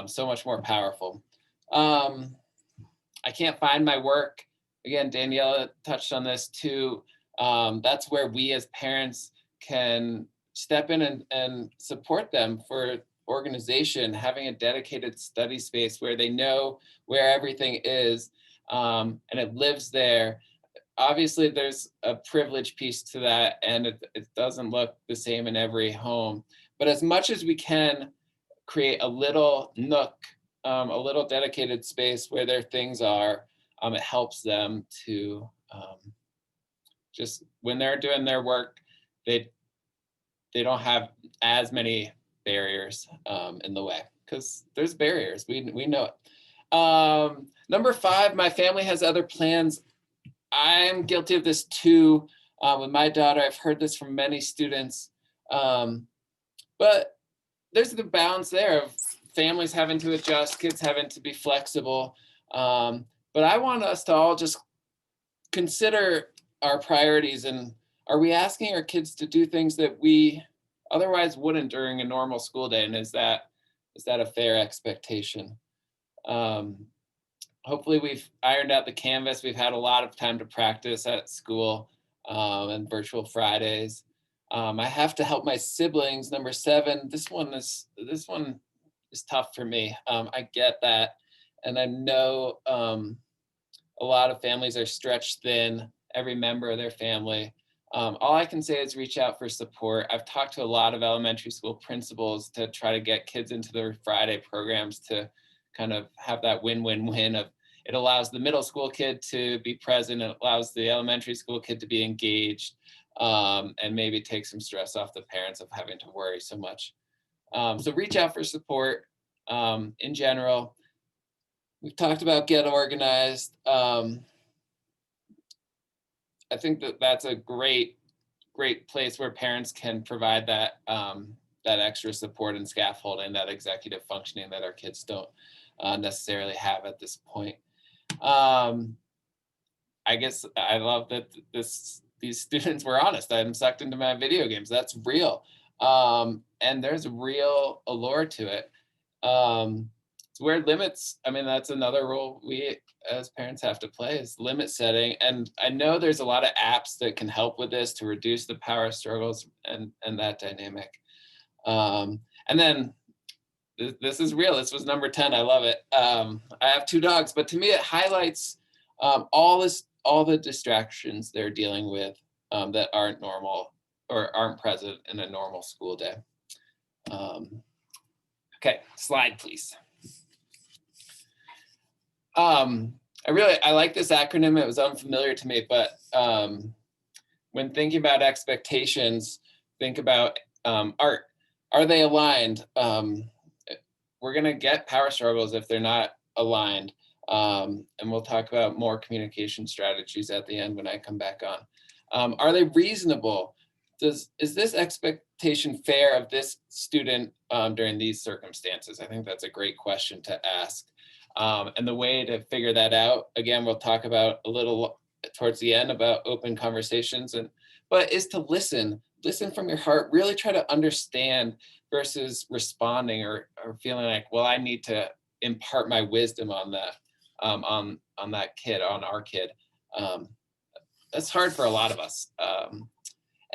So much more powerful. I can't find my work. Again, Daniela touched on this too. That's where we as parents can step in and support them for organization, having a dedicated study space where they know where everything is, and it lives there. Obviously, there's a privilege piece to that, and it doesn't look the same in every home. But as much as we can, create a little nook, a little dedicated space where their things are, it helps them to just, when they're doing their work, they don't have as many barriers in the way, because there's barriers, we know it. Number 5, my family has other plans. I'm guilty of this too. With my daughter, I've heard this from many students, but there's the balance there of families having to adjust, kids having to be flexible. But I want us to all just consider our priorities, and are we asking our kids to do things that we otherwise wouldn't during a normal school day? And is that a fair expectation? Hopefully we've ironed out the canvas. We've had a lot of time to practice at school and virtual Fridays. I have to help my siblings. Number 7, this one is tough for me. I get that. And I know a lot of families are stretched thin, every member of their family. All I can say is reach out for support. I've talked to a lot of elementary school principals to try to get kids into their Friday programs to kind of have that win-win-win of, it allows the middle school kid to be present, it allows the elementary school kid to be engaged, and maybe take some stress off the parents of having to worry so much. So reach out for support in general. We've talked about get organized. I think that's a great place where parents can provide that that extra support and scaffolding, that executive functioning that our kids don't necessarily have at this point. I guess I love that these students were honest. I'm sucked into my video games. That's real. And there's real allure to it. It's where limits, I mean, that's another role we as parents have to play, is limit setting. And I know there's a lot of apps that can help with this to reduce the power struggles and that dynamic. And then this is real. This was number 10. I love it. I have 2 dogs, but to me, it highlights all the distractions they're dealing with that aren't normal or aren't present in a normal school day. Okay, slide, please. I like this acronym. It was unfamiliar to me, but when thinking about expectations, think about art. Are they aligned? We're gonna get power struggles if they're not aligned. And we'll talk about more communication strategies at the end when I come back on. Are they reasonable? Is this expectation fair of this student during these circumstances? I think that's a great question to ask. And the way to figure that out, again, we'll talk about a little towards the end about open conversations, but is to listen from your heart, really try to understand versus responding or feeling like, well, I need to impart my wisdom on that, on that kid, on our kid. That's hard for a lot of us.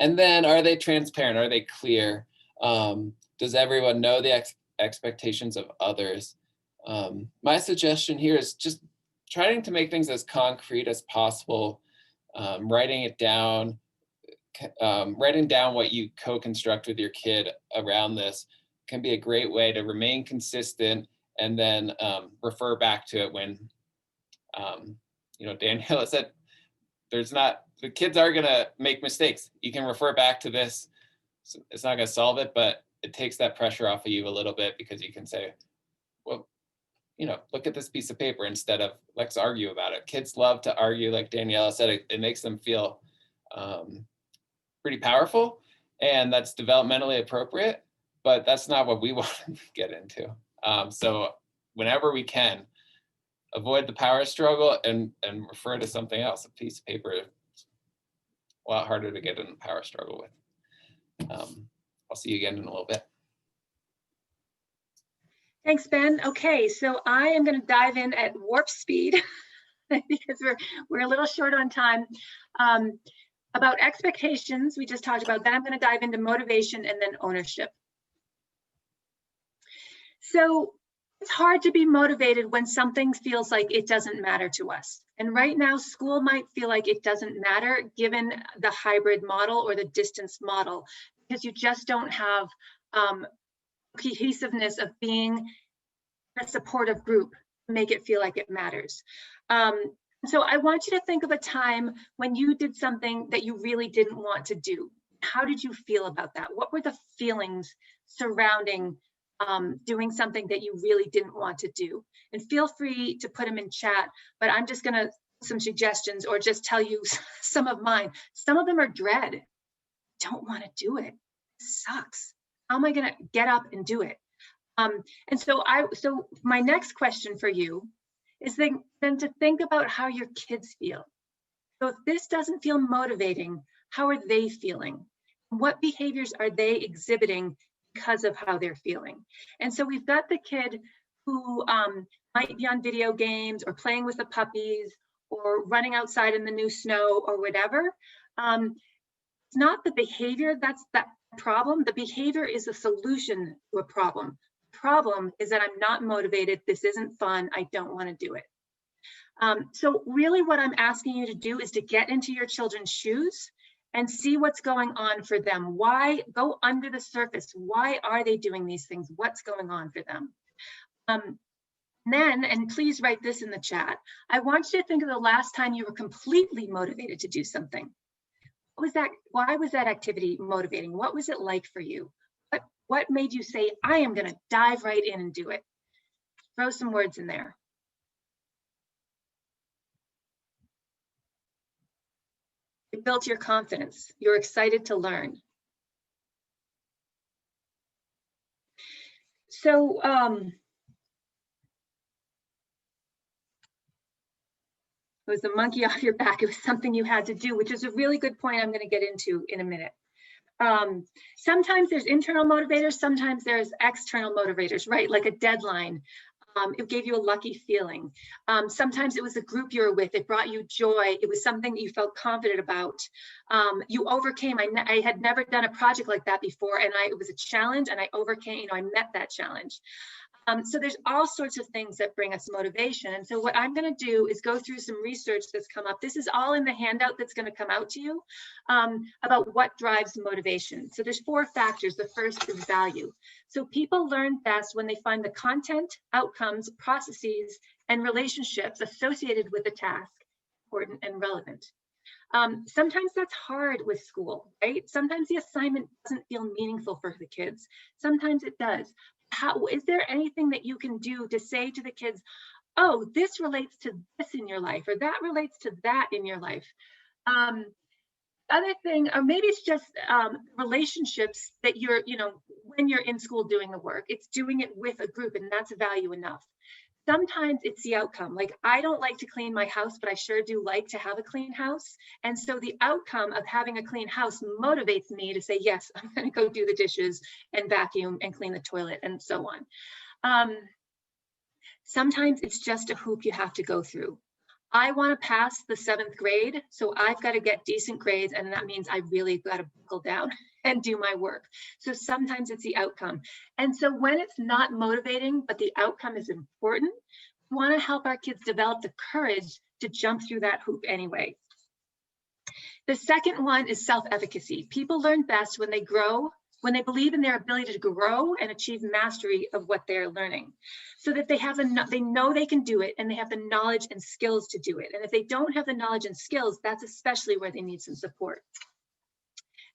And then, are they transparent? Are they clear? Does everyone know the expectations of others? My suggestion here is just trying to make things as concrete as possible, writing it down, writing down what you co-construct with your kid around this can be a great way to remain consistent and then refer back to it when, Daniela said, the kids are gonna make mistakes. You can refer back to this. It's not gonna solve it, but it takes that pressure off of you a little bit, because you can say, well, look at this piece of paper instead of let's argue about it. Kids love to argue, like Daniela said, it makes them feel pretty powerful, and that's developmentally appropriate, but that's not what we want to get into. So whenever we can, avoid the power struggle and refer to something else. A piece of paper is a lot harder to get in the power struggle with. I'll see you again in a little bit. Thanks, Ben. Okay, so I am going to dive in at warp speed because we're a little short on time. About expectations, we just talked about. Then I'm going to dive into motivation and then ownership. So it's hard to be motivated when something feels like it doesn't matter to us. And right now, school might feel like it doesn't matter given the hybrid model or the distance model, because you just don't have cohesiveness of being a supportive group to make it feel like it matters. So I want you to think of a time when you did something that you really didn't want to do. How did you feel about that? What were the feelings surrounding doing something that you really didn't want to do? And feel free to put them in chat, but I'm just gonna some suggestions or just tell you some of mine. Some of them are dread. Don't want to do it. It sucks. How am I gonna get up and do it? And so my next question for you is then to think about how your kids feel. So if this doesn't feel motivating, how are they feeling? What behaviors are they exhibiting because of how they're feeling? And so we've got the kid who might be on video games or playing with the puppies or running outside in the new snow or whatever. It's not the behavior that's that problem. The behavior is a solution to a problem. The problem is that I'm not motivated. This isn't fun. I don't want to do it. So really what I'm asking you to do is to get into your children's shoes and see what's going on for them. Why? Go under the surface. Why are they doing these things? What's going on for them? Then, and please write this in the chat, I want you to think of the last time you were completely motivated to do something. What was that? Why was that activity motivating? What was it like for you? What made you say, I am going to dive right in and do it? Throw some words in there. It built your confidence. You're excited to learn. So, was the monkey off your back. It was something you had to do, which is a really good point I'm going to get into in a minute. Sometimes there's internal motivators, sometimes there's external motivators, right? Like a deadline. It gave you a lucky feeling. Sometimes it was a group you were with. It brought you joy. It was something that you felt confident about. You overcame. I had never done a project like that before, and it was a challenge, and I overcame. I met that challenge. So there's all sorts of things that bring us motivation. And so what I'm going to do is go through some research that's come up. This is all in the handout that's going to come out to you about what drives motivation. So there's 4 factors. The first is value. So people learn best when they find the content, outcomes, processes, and relationships associated with the task important and relevant. Sometimes that's hard with school, right? Sometimes the assignment doesn't feel meaningful for the kids. Sometimes it does. Is there anything that you can do to say to the kids, oh, this relates to this in your life, or that relates to that in your life? Other thing, or maybe it's just relationships that you're, when you're in school doing the work, it's doing it with a group, and that's value enough. Sometimes it's the outcome. Like, I don't like to clean my house, but I sure do like to have a clean house. And so the outcome of having a clean house motivates me to say, yes, I'm going to go do the dishes and vacuum and clean the toilet and so on. Sometimes it's just a hoop you have to go through. I want to pass the 7th grade, so I've got to get decent grades, and that means I really got to buckle down and do my work. So sometimes it's the outcome. And so when it's not motivating, but the outcome is important, we want to help our kids develop the courage to jump through that hoop anyway. The second one is self-efficacy. People learn best when they grow, when they believe in their ability to grow and achieve mastery of what they're learning, so that they know they can do it, and they have the knowledge and skills to do it. And if they don't have the knowledge and skills, that's especially where they need some support.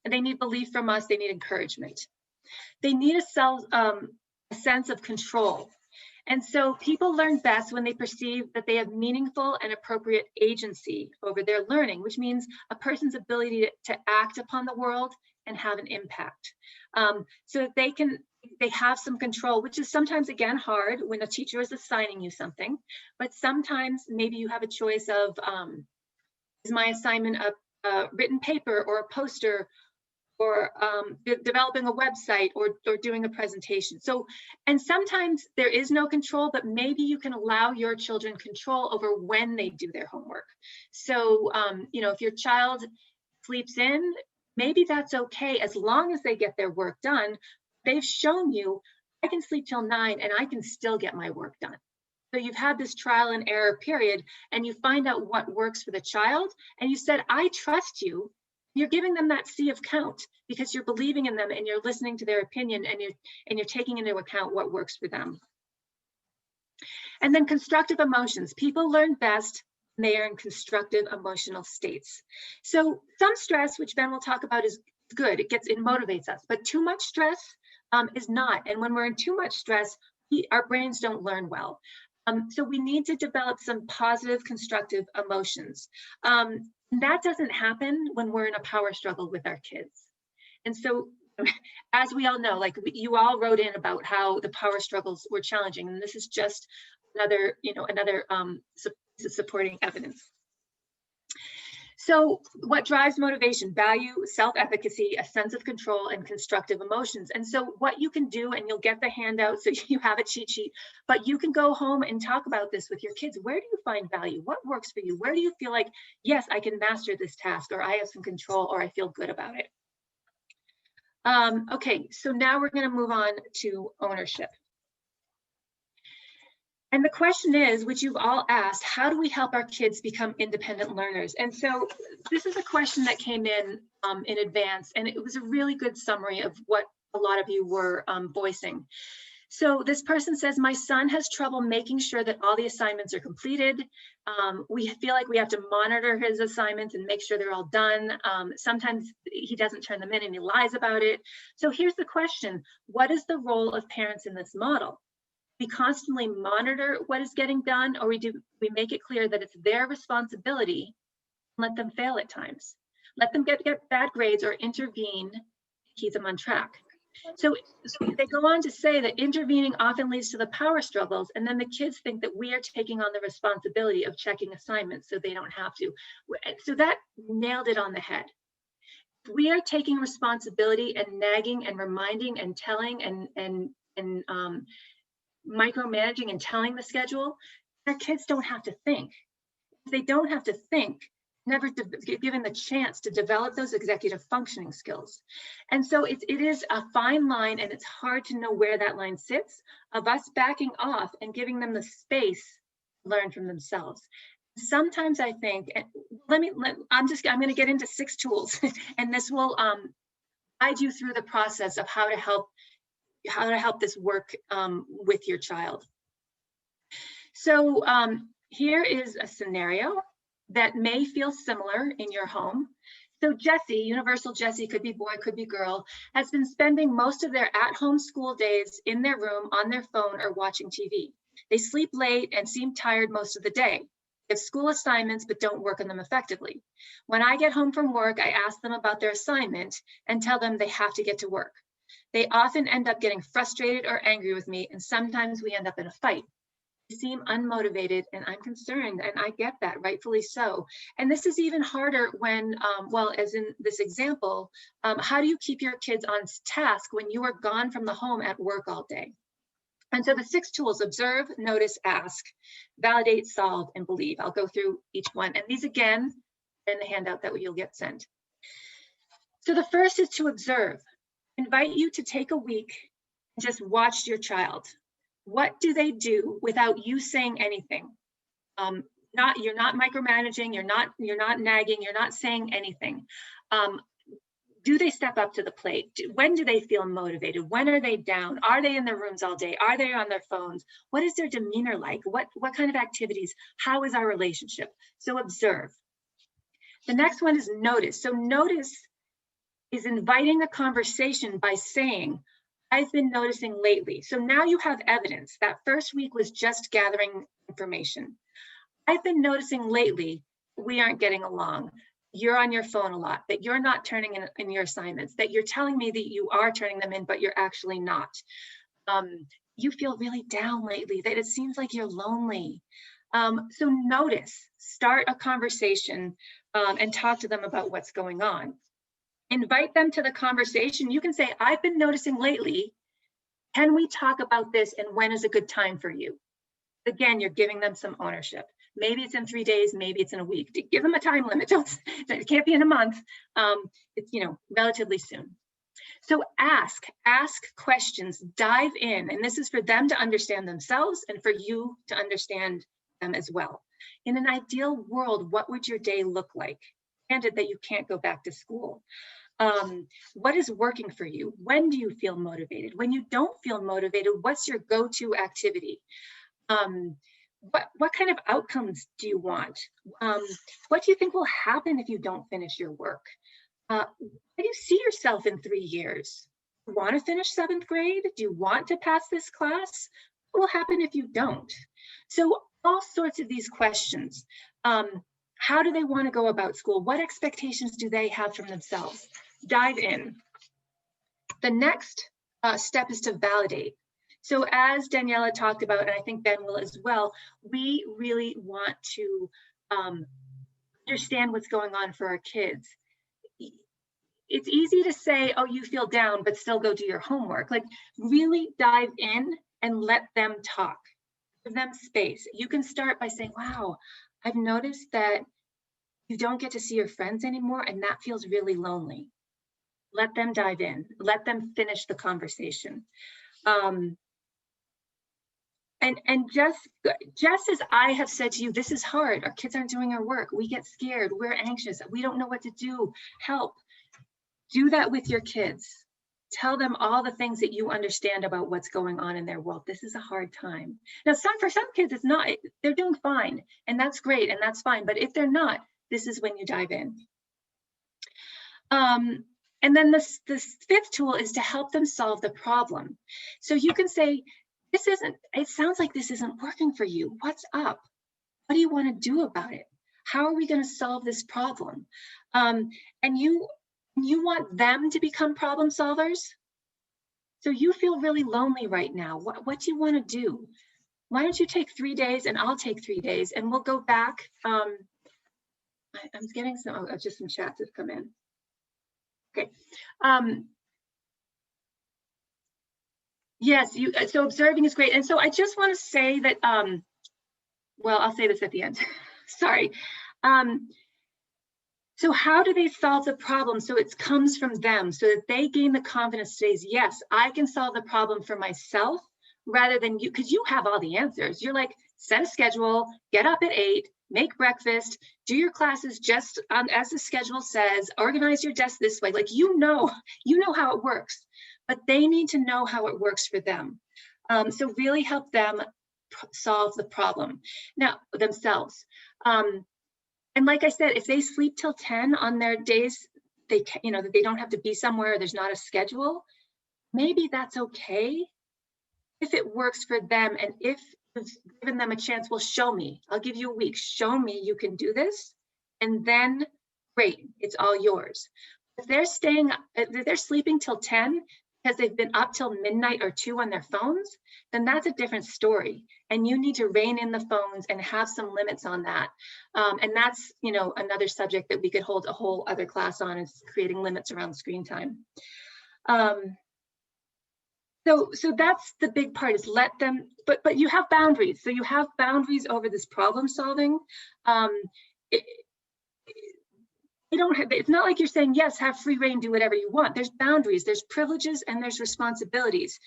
And they need belief from us. They need encouragement. They need a sense of control. And so people learn best when they perceive that they have meaningful and appropriate agency over their learning, which means a person's ability to act upon the world and have an impact. So that they have some control, which is sometimes, again, hard when a teacher is assigning you something, but sometimes maybe you have a choice of, is my assignment a written paper or a poster, or developing a website, or doing a presentation. So, and sometimes there is no control, but maybe you can allow your children control over when they do their homework. So, if your child sleeps in, maybe that's okay, as long as they get their work done. They've shown you, I can sleep till 9 and I can still get my work done. So you've had this trial and error period, and you find out what works for the child, and you said, I trust you. You're giving them that C of count because you're believing in them, and you're listening to their opinion, and you're taking into account what works for them. And then constructive emotions. People learn best when they are in constructive emotional states. So some stress, which Ben will talk about, is good. It motivates us, but too much stress is not. And when we're in too much stress, our brains don't learn well. So we need to develop some positive, constructive emotions. That doesn't happen when we're in a power struggle with our kids. And so, as we all know, like you all wrote in about how the power struggles were challenging, and this is just another supporting evidence. So what drives motivation? Value, self-efficacy, a sense of control, and constructive emotions. And so what you can do, and you'll get the handout so you have a cheat sheet, but you can go home and talk about this with your kids. Where do you find value? What works for you? Where do you feel like, yes, I can master this task, or I have some control, or I feel good about it? Okay, so now we're going to move on to ownership. And the question is, which you've all asked, how do we help our kids become independent learners? And so this is a question that came in advance, and it was a really good summary of what a lot of you were voicing. So this person says, my son has trouble making sure that all the assignments are completed. We feel like we have to monitor his assignments and make sure they're all done. Sometimes he doesn't turn them in and he lies about it. So here's the question, what is the role of parents in this model? We constantly monitor what is getting done, or we make it clear that it's their responsibility, and let them fail at times. Let them get bad grades or intervene to keep them on track. So they go on to say that intervening often leads to the power struggles, and then the kids think that we are taking on the responsibility of checking assignments so they don't have to. So that nailed it on the head. We are taking responsibility and nagging and reminding and telling and micromanaging and telling the schedule. Our kids don't have to think. If they don't have to think, never given the chance to develop those executive functioning skills. And so it is a fine line, and it's hard to know where that line sits of us backing off and giving them the space to learn from themselves. Sometimes I think, I'm going to get into 6 tools, and this will guide you through the process of how to help this work with your child. So here is a scenario that may feel similar in your home. So Jessie, universal Jessie, could be boy, could be girl, has been spending most of their at-home school days in their room, on their phone, or watching TV. They sleep late and seem tired most of the day. They have school assignments, but don't work on them effectively. When I get home from work, I ask them about their assignment and tell them they have to get to work. They often end up getting frustrated or angry with me, and sometimes we end up in a fight. They seem unmotivated, and I'm concerned, and I get that, rightfully so. And this is even harder when, well, as in this example, how do you keep your kids on task when you are gone from the home at work all day? And so the 6 tools: observe, notice, ask, validate, solve, and believe. I'll go through each one. And these, again, are in the handout that you'll get sent. So the first is to observe. Invite you to take a week and just watch your child. What do they do without you saying anything? You're not micromanaging, you're not nagging, you're not saying anything. Do they step up to the plate? When do they feel motivated? When are they down? Are they in their rooms all day? Are they on their phones? What is their demeanor like? What kind of activities? How is our relationship? So observe. The next one is notice. So notice is inviting a conversation by saying, I've been noticing lately. So now you have evidence. That first week was just gathering information. I've been noticing lately we aren't getting along. You're on your phone a lot, that you're not turning in your assignments, that you're telling me that you are turning them in, but you're actually not. You feel really down lately, that it seems like you're lonely. So notice, start a conversation and talk to them about what's going on. Invite them to the conversation. You can say, I've been noticing lately, can we talk about this, and when is a good time for you? Again, you're giving them some ownership. Maybe it's in 3 days, maybe it's in a week. Give them a time limit. It can't be in a month. It's relatively soon. So ask questions, dive in, and this is for them to understand themselves and for you to understand them as well. In an ideal world, what would your day look like? Granted that you can't go back to school. What is working for you? When do you feel motivated? When you don't feel motivated, what's your go-to activity? What kind of outcomes do you want? What do you think will happen if you don't finish your work? Where do you see yourself in 3 years? Do you want to finish 7th grade? Do you want to pass this class? What will happen if you don't? So all sorts of these questions. How do they want to go about school? What expectations do they have from themselves? Dive in. The next step is to validate. So as Daniela talked about, and I think Ben will as well, we really want to understand what's going on for our kids. It's easy to say, oh, you feel down, but still go do your homework. Like, really dive in and let them talk. Give them space. You can start by saying, wow, I've noticed that you don't get to see your friends anymore, and that feels really lonely. Let them dive in. Let them finish the conversation. And just as I have said to you, this is hard. Our kids aren't doing our work. We get scared. We're anxious. We don't know what to do. Help. Do that with your kids. Tell them all the things that you understand about what's going on in their world. This is a hard time. Now, for some kids, it's not. They're doing fine, and that's great, and that's fine. But if they're not, this is when you dive in. And then the 5th tool is to help them solve the problem. So you can say, it sounds like this isn't working for you. What's up? What do you want to do about it? How are we going to solve this problem? And you want them to become problem solvers. So you feel really lonely right now. What do you want to do? Why don't you take 3 days and I'll take 3 days and we'll go back. I'm getting some, just some chats have come in. Okay. Yes, so observing is great. And so I just want to say that, well, I'll say this at the end. Sorry. So how do they solve the problem? So it comes from them, so that they gain the confidence to say, yes, I can solve the problem for myself, rather than you, because you have all the answers. You're like, set a schedule, get up at 8, make breakfast, do your classes just as the schedule says, organize your desk this way. Like, you know how it works, but they need to know how it works for them. So really help them solve the problem now themselves. And like I said, if they sleep till 10 on their days, they don't have to be somewhere, there's not a schedule, maybe that's okay if it works for them. And if you've given them a chance, well, show me, I'll give you a week, show me you can do this, and then great, it's all yours. If they're sleeping till 10 because they've been up till midnight or 2 on their phones, then that's a different story. And you need to rein in the phones and have some limits on that. And that's, another subject that we could hold a whole other class on, is creating limits around screen time. So that's the big part, is let them, but you have boundaries. So you have boundaries over this problem solving. It's not like you're saying, yes, have free reign, do whatever you want. There's boundaries, there's privileges, and there's responsibilities.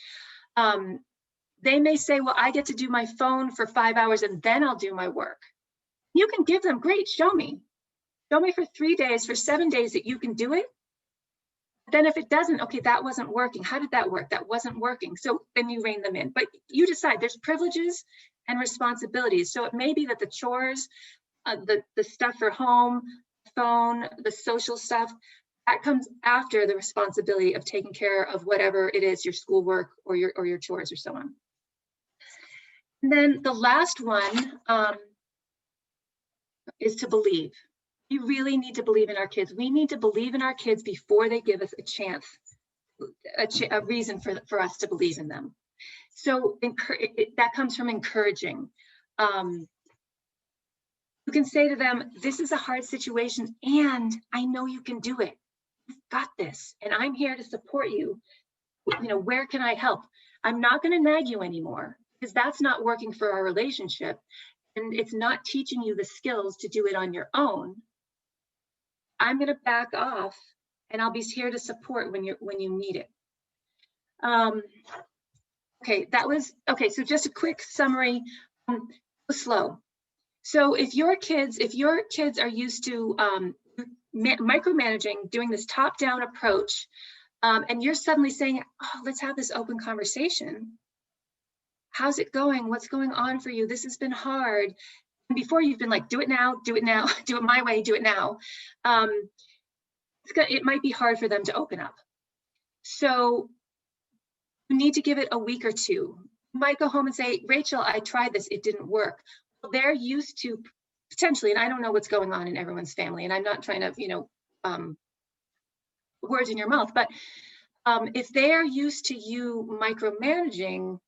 They may say, well, I get to do my phone for 5 hours and then I'll do my work. You can give them, great, show me for 3 days, for 7 days that you can do it. Then if it doesn't, okay, that wasn't working. How did that work? That wasn't working. So then you rein them in, but you decide. There's privileges and responsibilities. So it may be that the chores, the stuff for home, phone, the social stuff, that comes after the responsibility of taking care of whatever it is, your schoolwork or your chores or so on. And then the last one is to believe. We really need to believe in our kids. We need to believe in our kids before they give us a chance, a reason for us to believe in them. So that comes from encouraging. You can say to them, this is a hard situation and I know you can do it. You've got this and I'm here to support you. Where can I help? I'm not going to nag you anymore, because that's not working for our relationship. And it's not teaching you the skills to do it on your own. I'm going to back off and I'll be here to support when you need it. Okay, so just a quick summary. Go slow. So if your kids are used to micromanaging, doing this top-down approach, and you're suddenly saying, oh, let's have this open conversation. How's it going? What's going on for you? This has been hard. And before, you've been like, do it now, do it my way, do it now. It might be hard for them to open up. So you need to give it a week or two. You might go home and say, Rachel, I tried this, it didn't work. Well, they're used to potentially, and I don't know what's going on in everyone's family, and I'm not trying to, words in your mouth, but if they are used to you micromanaging,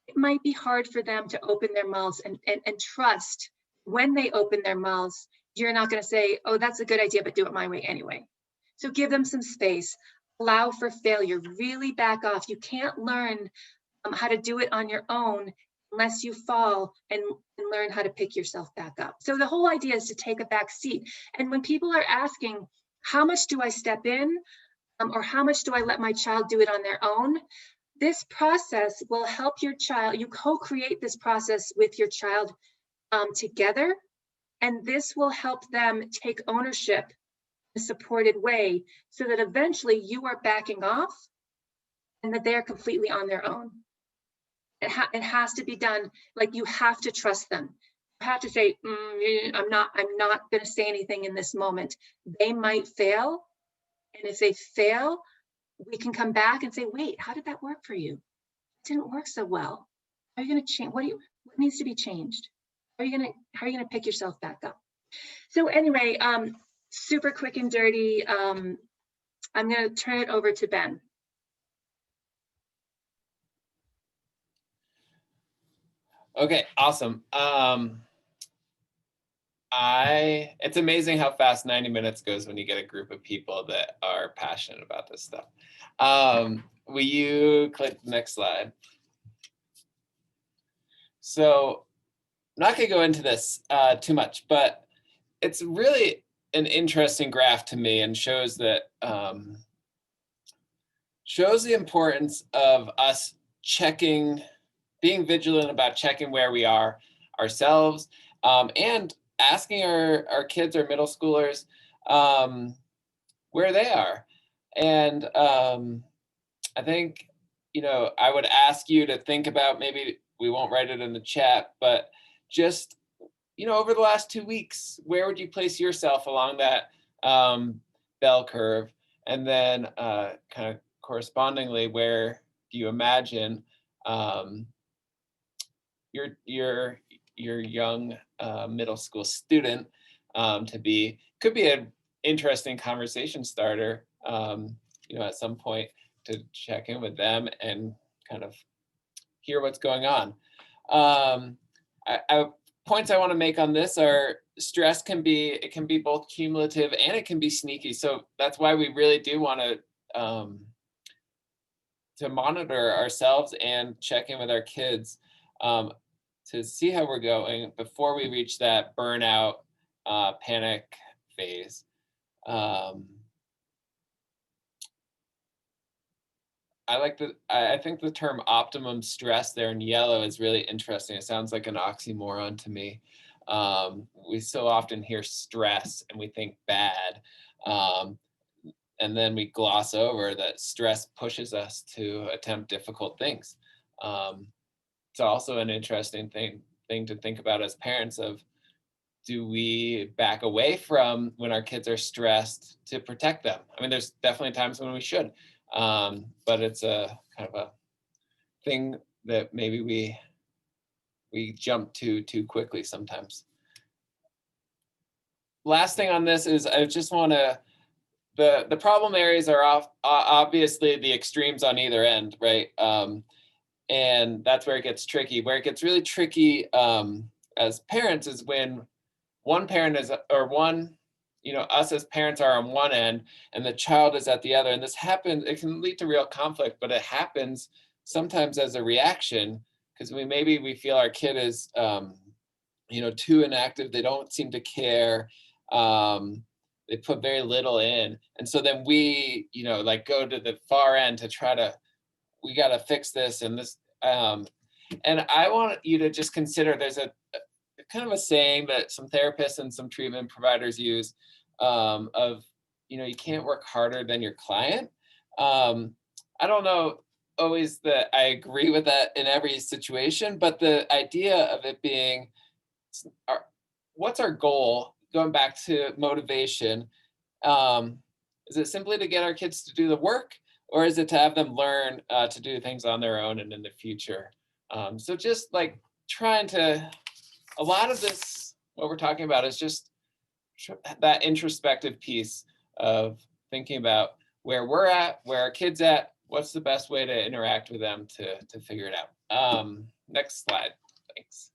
it might be hard for them to open their mouths and trust when they open their mouths, you're not going to say, oh, that's a good idea, but do it my way anyway. So give them some space, allow for failure, really back off. You can't learn how to do it on your own unless you fall and learn how to pick yourself back up. So the whole idea is to take a back seat. And when people are asking, how much do I step in? Or how much do I let my child do it on their own? This process will help your child. You co-create this process with your child together, and this will help them take ownership in a supported way, so that eventually you are backing off and that they are completely on their own. It has to be done. Like, you have to trust them. You have to say, I'm not going to say anything in this moment. They might fail. And if they fail, we can come back and say, wait, how did that work for you? It didn't work so well. How are you going to change? What needs to be changed? How are you going to pick yourself back up? So anyway, super quick and dirty. I'm going to turn it over to Ben. Okay, awesome. It's amazing how fast 90 minutes goes when you get a group of people that are passionate about this stuff. Will you click the next slide? So I'm not gonna go into this too much, but it's really an interesting graph to me and shows that shows the importance of us being vigilant about checking where we are ourselves, and asking our kids or middle schoolers where they are. And I think, I would ask you to think about, maybe we won't write it in the chat, but just, over the last 2 weeks, where would you place yourself along that bell curve? And then kind of correspondingly, where do you imagine your young middle school student to be? Could be an interesting conversation starter, at some point, to check in with them and kind of hear what's going on. Points I want to make on this are, stress can be both cumulative and it can be sneaky. So that's why we really do want to monitor ourselves and check in with our kids, to see how we're going before we reach that burnout, panic phase. I think the term optimum stress there in yellow is really interesting. It sounds like an oxymoron to me. We so often hear stress and we think bad. And then we gloss over that stress pushes us to attempt difficult things. It's also an interesting thing to think about as parents of, do we back away from when our kids are stressed to protect them? I mean, there's definitely times when we should, but it's a kind of a thing that maybe we jump to too quickly sometimes. Last thing on this is, I just want to, the problem areas are obviously the extremes on either end, right? And that's where it gets tricky. Where it gets really tricky as parents is when one parent is, or one, us as parents are on one end and the child is at the other. And this happens, it can lead to real conflict, but it happens sometimes as a reaction, because we feel our kid is, too inactive. They don't seem to care. They put very little in. And so then we, go to the far end to try to, we got to fix this and this. And I want you to just consider, there's a kind of a saying that some therapists and some treatment providers use, of, you can't work harder than your client. I don't know always that I agree with that in every situation, but the idea of it being, what's our goal? Going back to motivation, is it simply to get our kids to do the work, or is it to have them learn to do things on their own and in the future? So just like trying to, a lot of this, what we're talking about is just that introspective piece of thinking about where we're at, where our kids at, what's the best way to interact with them to figure it out. Next slide, thanks.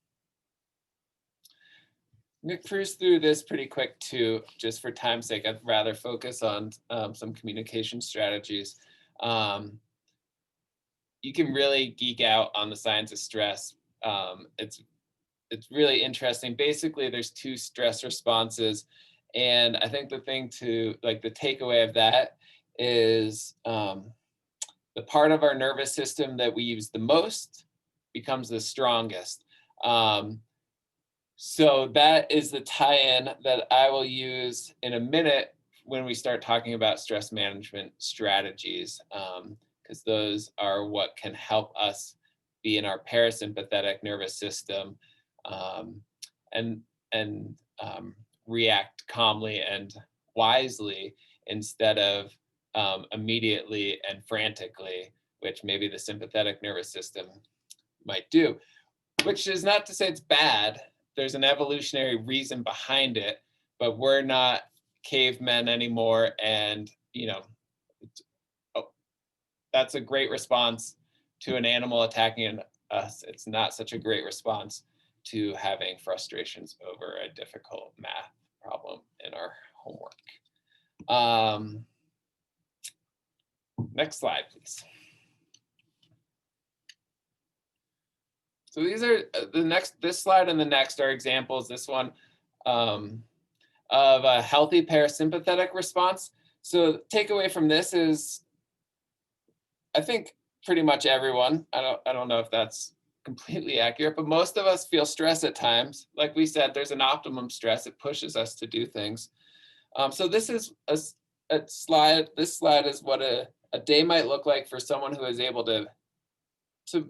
I'm gonna cruise through this pretty quick too, just for time's sake. I'd rather focus on some communication strategies. You can really geek out on the science of stress. It's really interesting. Basically, there's 2 stress responses. And I think the thing to, like, the takeaway of that is the part of our nervous system that we use the most becomes the strongest. So that is the tie-in that I will use in a minute when we start talking about stress management strategies, because those are what can help us be in our parasympathetic nervous system, and react calmly and wisely instead of immediately and frantically, which maybe the sympathetic nervous system might do. Which is not to say it's bad. There's an evolutionary reason behind it, but we're not cavemen anymore. And, that's a great response to an animal attacking us, it's not such a great response to having frustrations over a difficult math problem in our homework. Next slide, please. So these are this slide and the next are examples, this one, of a healthy parasympathetic response. So the takeaway from this is, I think pretty much everyone, I don't know if that's completely accurate, but most of us feel stress at times. Like we said, there's an optimum stress. It pushes us to do things. So this is a slide. This slide is what a day might look like for someone who is able to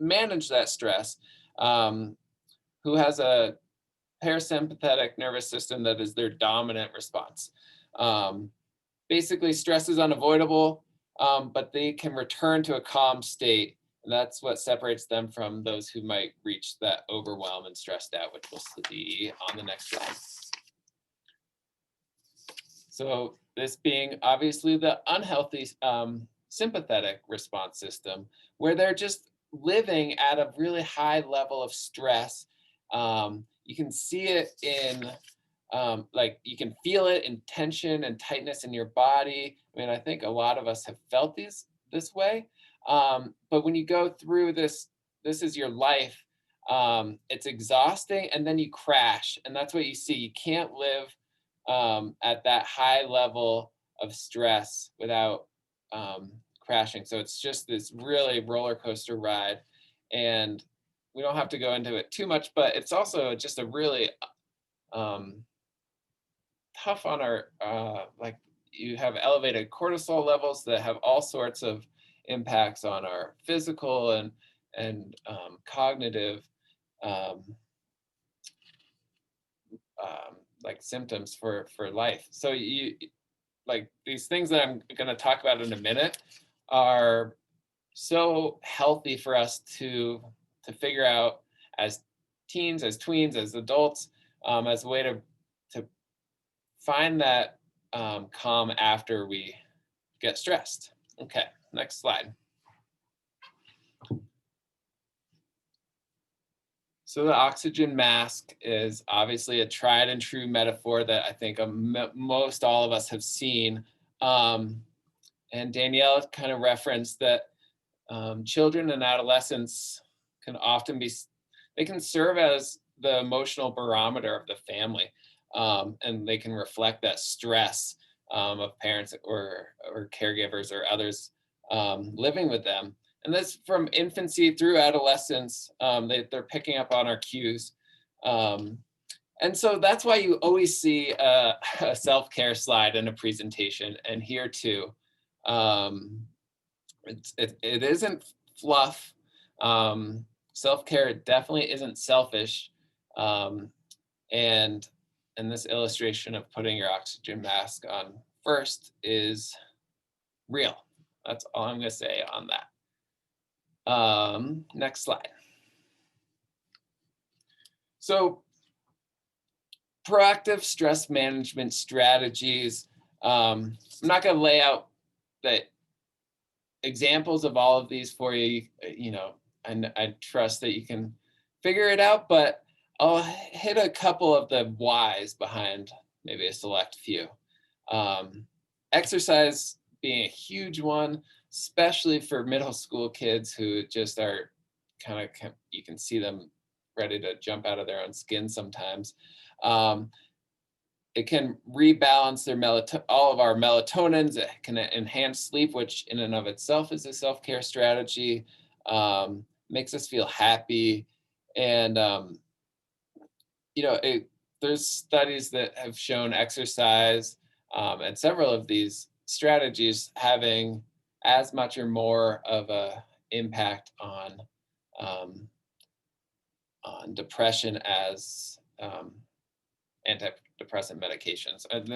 manage that stress, who has a parasympathetic nervous system that is their dominant response. Basically, stress is unavoidable, but they can return to a calm state. And that's what separates them from those who might reach that overwhelm and stressed out, which we'll see on the next slide. So this being obviously the unhealthy sympathetic response system, where they're just living at a really high level of stress. You can see it in, like you can feel it in tension and tightness in your body. I mean, I think a lot of us have felt this way. But when you go through this is your life, it's exhausting, and then you crash. And that's what you see. You can't live at that high level of stress without crashing. So it's just this really roller coaster ride. And we don't have to go into it too much, but it's also just a really tough on our, like you have elevated cortisol levels that have all sorts of impacts on our physical and cognitive like symptoms for life. So you, like these things that I'm going to talk about in a minute are so healthy for us to figure out as teens, as tweens, as adults, as a way to find that calm after we get stressed. Okay, next slide. So the oxygen mask is obviously a tried and true metaphor that I think most all of us have seen. And Danielle kind of referenced that children and adolescents can often they can serve as the emotional barometer of the family. And they can reflect that stress of parents or caregivers or others living with them. And this from infancy through adolescence, they're picking up on our cues. And so that's why you always see a self-care slide in a presentation, and here too. It isn't fluff. Self-care definitely isn't selfish. And this illustration of putting your oxygen mask on first is real. That's all I'm going to say on that. Next slide. So proactive stress management strategies. I'm not going to lay out the examples of all of these for you, and I trust that you can figure it out, but I'll hit a couple of the whys behind maybe a select few. Exercise being a huge one, especially for middle school kids who just are you can see them ready to jump out of their own skin sometimes. It can rebalance all of our melatonins. It can enhance sleep, which in and of itself is a self-care strategy. Makes us feel happy. And, there's studies that have shown exercise and several of these strategies having as much or more of a impact on depression as antidepressant medications. And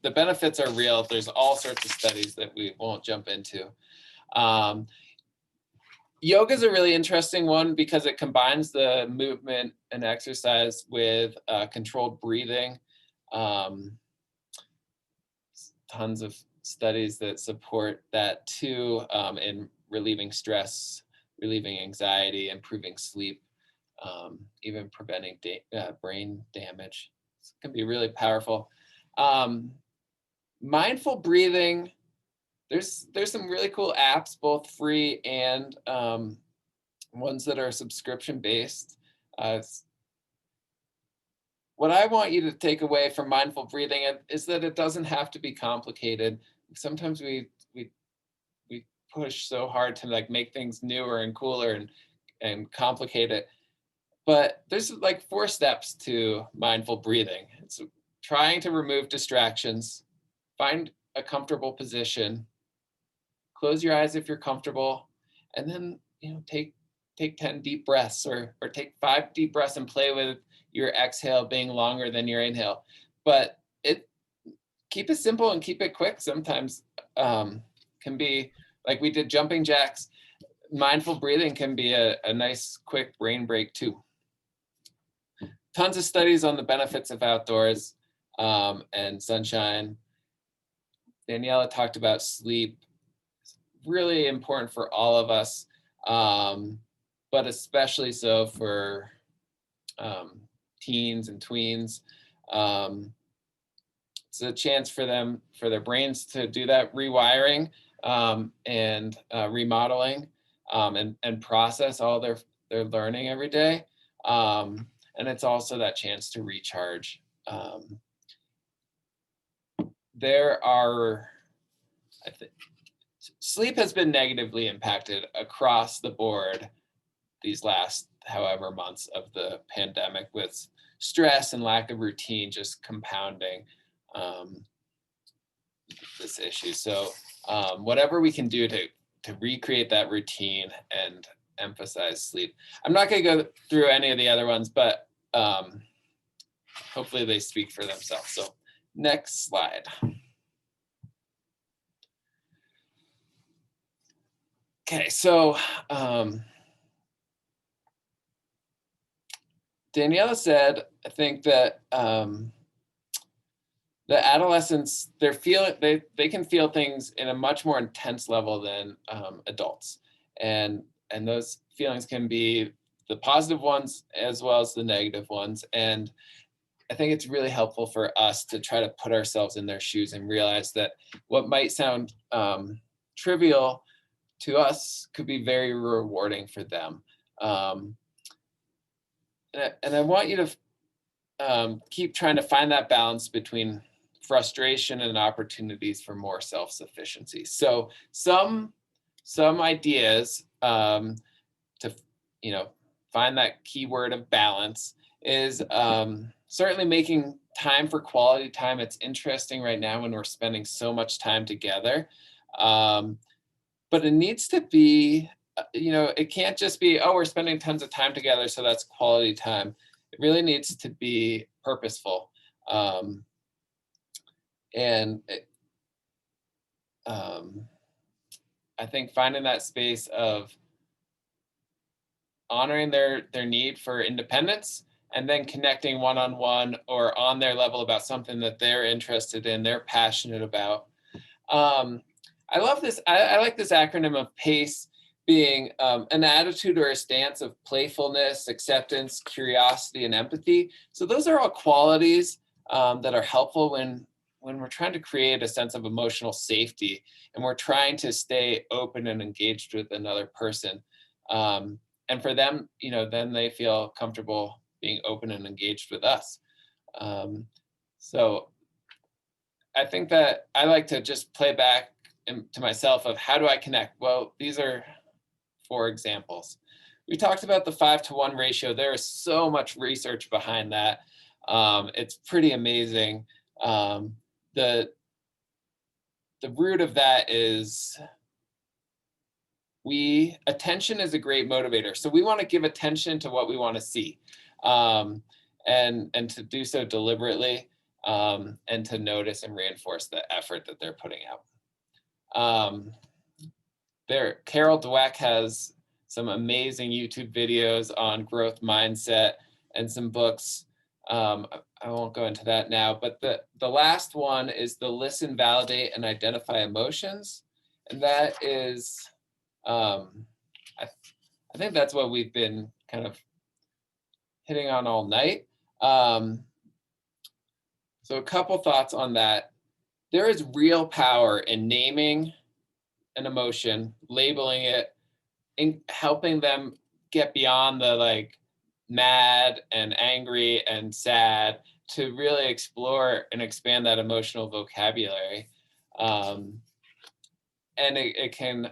the benefits are real. There's all sorts of studies that we won't jump into. Yoga is a really interesting one because it combines the movement and exercise with controlled breathing. Tons of studies that support that too in relieving stress relieving anxiety, improving sleep, even preventing brain damage. It can be really powerful. Mindful breathing, there's some really cool apps, both free and ones that are subscription based. What I want you to take away from mindful breathing is that it doesn't have to be complicated. Sometimes we push so hard to like make things newer and cooler and complicate it. But there's like 4 steps to mindful breathing. It's trying to remove distractions, find a comfortable position, close your eyes if you're comfortable, and then take 10 deep breaths, or take 5 deep breaths and play with your exhale being longer than your inhale. But keep it simple and keep it quick. Sometimes can be like we did jumping jacks. Mindful breathing can be a nice quick brain break too. Tons of studies on the benefits of outdoors and sunshine. Daniela talked about sleep. It's really important for all of us, but especially so for teens and tweens. It's a chance for their brains to do that rewiring and remodeling and process all their learning every day. And it's also that chance to recharge. I think sleep has been negatively impacted across the board these last however months of the pandemic, with stress and lack of routine just compounding this issue. So whatever we can do to recreate that routine and emphasize sleep. I'm not going to go through any of the other ones, but hopefully they speak for themselves. So next slide. Okay, so Daniela said, I think that the adolescents, they can feel things in a much more intense level than adults, and those feelings can be the positive ones as well as the negative ones. And I think it's really helpful for us to try to put ourselves in their shoes and realize that what might sound trivial to us could be very rewarding for them. And I want you to keep trying to find that balance between frustration and opportunities for more self-sufficiency. So some ideas to find that keyword of balance is certainly making time for quality time. It's interesting right now when we're spending so much time together, but it needs to be, it can't just be, oh, we're spending tons of time together, so that's quality time. It really needs to be purposeful. I think finding that space of honoring their need for independence, and then connecting one-on-one or on their level about something that they're interested in, they're passionate about. I love this. I like this acronym of PACE being an attitude or a stance of playfulness, acceptance, curiosity, and empathy. So those are all qualities that are helpful when we're trying to create a sense of emotional safety and we're trying to stay open and engaged with another person. And for them, then they feel comfortable being open and engaged with us. So I think that I like to just play back to myself of how do I connect? Well, these are 4 examples. We talked about the 5-to-1 ratio. There is so much research behind that. It's pretty amazing. The root of that is attention is a great motivator. So we want to give attention to what we want to see, and to do so deliberately, and to notice and reinforce the effort that they're putting out. Carol Dweck has some amazing YouTube videos on growth mindset and some books. I won't go into that now, but the last one is the listen, validate, and identify emotions. And that is, I think that's what we've been kind of hitting on all night. So a couple thoughts on that. There is real power in naming an emotion, labeling it, and helping them get beyond the like mad and angry and sad to really explore and expand that emotional vocabulary. And it can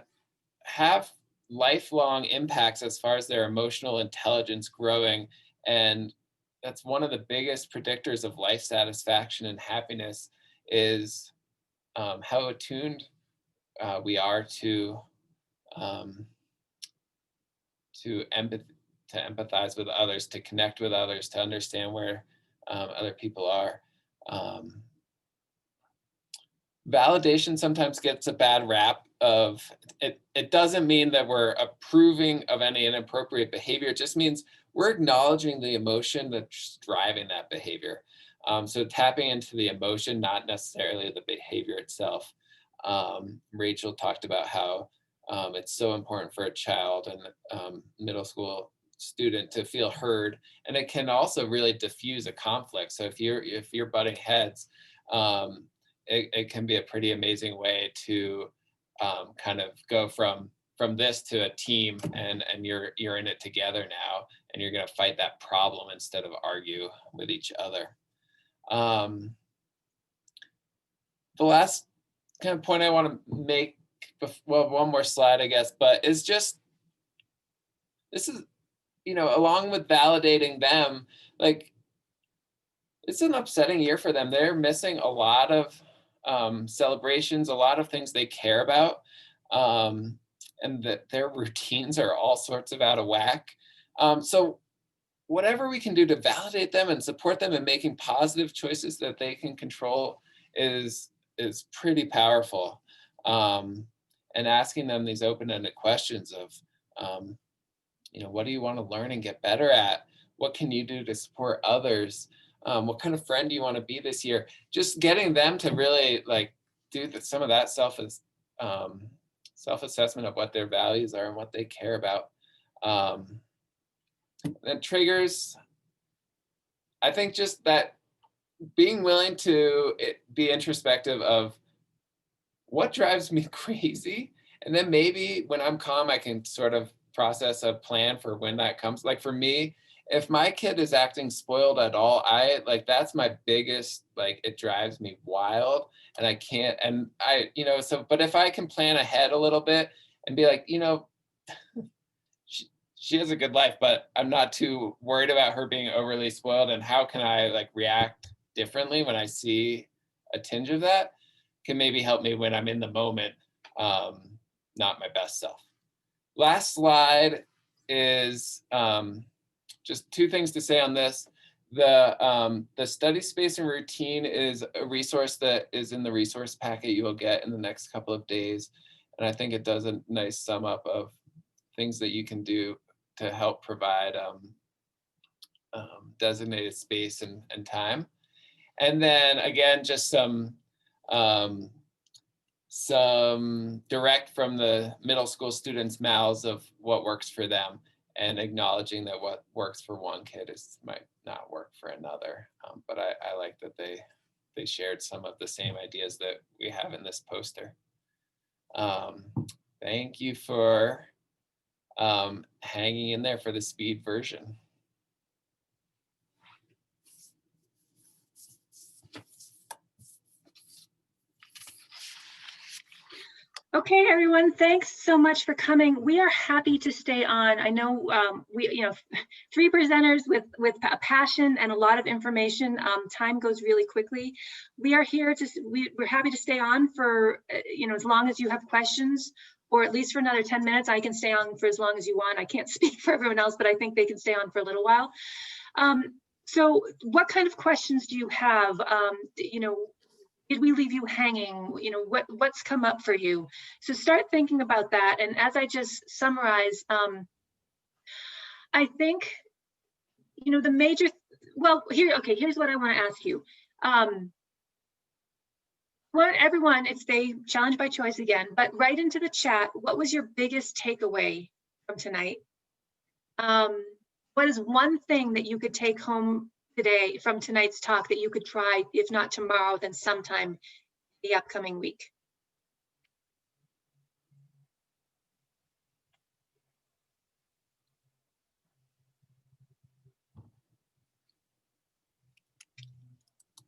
have lifelong impacts as far as their emotional intelligence growing. And that's one of the biggest predictors of life satisfaction and happiness is how attuned we are to empathize with others, to connect with others, to understand where other people are. Validation sometimes gets a bad rap of it. It doesn't mean that we're approving of any inappropriate behavior. It just means we're acknowledging the emotion that's driving that behavior. So tapping into the emotion, not necessarily the behavior itself. Rachel talked about how it's so important for a child and middle school student to feel heard, and it can also really diffuse a conflict. So if you're butting heads, it can be a pretty amazing way to kind of go from this to a team, and you're in it together now, and you're going to fight that problem instead of argue with each other. The last kind of point I want to make, well, one more slide, I guess, but is just, this is, along with validating them, like, it's an upsetting year for them. They're missing a lot of celebrations, a lot of things they care about, and that their routines are all sorts of out of whack. So whatever we can do to validate them and support them in making positive choices that they can control is pretty powerful. And asking them these open-ended questions of, what do you want to learn and get better at? What can you do to support others? What kind of friend do you want to be this year? Just getting them to really like do some of that self-assessment of what their values are and what they care about. And triggers, I think just that being willing to be introspective of what drives me crazy. And then maybe when I'm calm, I can sort of process a plan for when that comes. Like for me, if my kid is acting spoiled at all, that's my biggest, it drives me wild, and I can't, and but if I can plan ahead a little bit and be like, she has a good life, but I'm not too worried about her being overly spoiled, and how can I react differently when I see a tinge of that, can maybe help me when I'm in the moment, not my best self. Last slide is just two things to say on this. The study space and routine is a resource that is in the resource packet you will get in the next couple of days. And I think it does a nice sum up of things that you can do to help provide designated space and time. And then again, just some direct from the middle school students' mouths of what works for them, and acknowledging that what works for one kid might not work for another. But I like that they shared some of the same ideas that we have in this poster. Thank you for hanging in there for the speed version. Okay, everyone, thanks so much for coming. We are happy to stay on. I know three presenters with a passion and a lot of information. Time goes really quickly. We are here we're happy to stay on for as long as you have questions, or at least for another 10 minutes. I can stay on for as long as you want. I can't speak for everyone else, but I think they can stay on for a little while. So what kind of questions do you have? Did we leave you hanging? What's come up for you? So start thinking about that. And as I just summarized, I think, the major, here's what I want to ask you. Everyone, it's the challenge by choice again, but write into the chat, what was your biggest takeaway from tonight? What is one thing that you could take home today from tonight's talk that you could try, if not tomorrow, then sometime the upcoming week?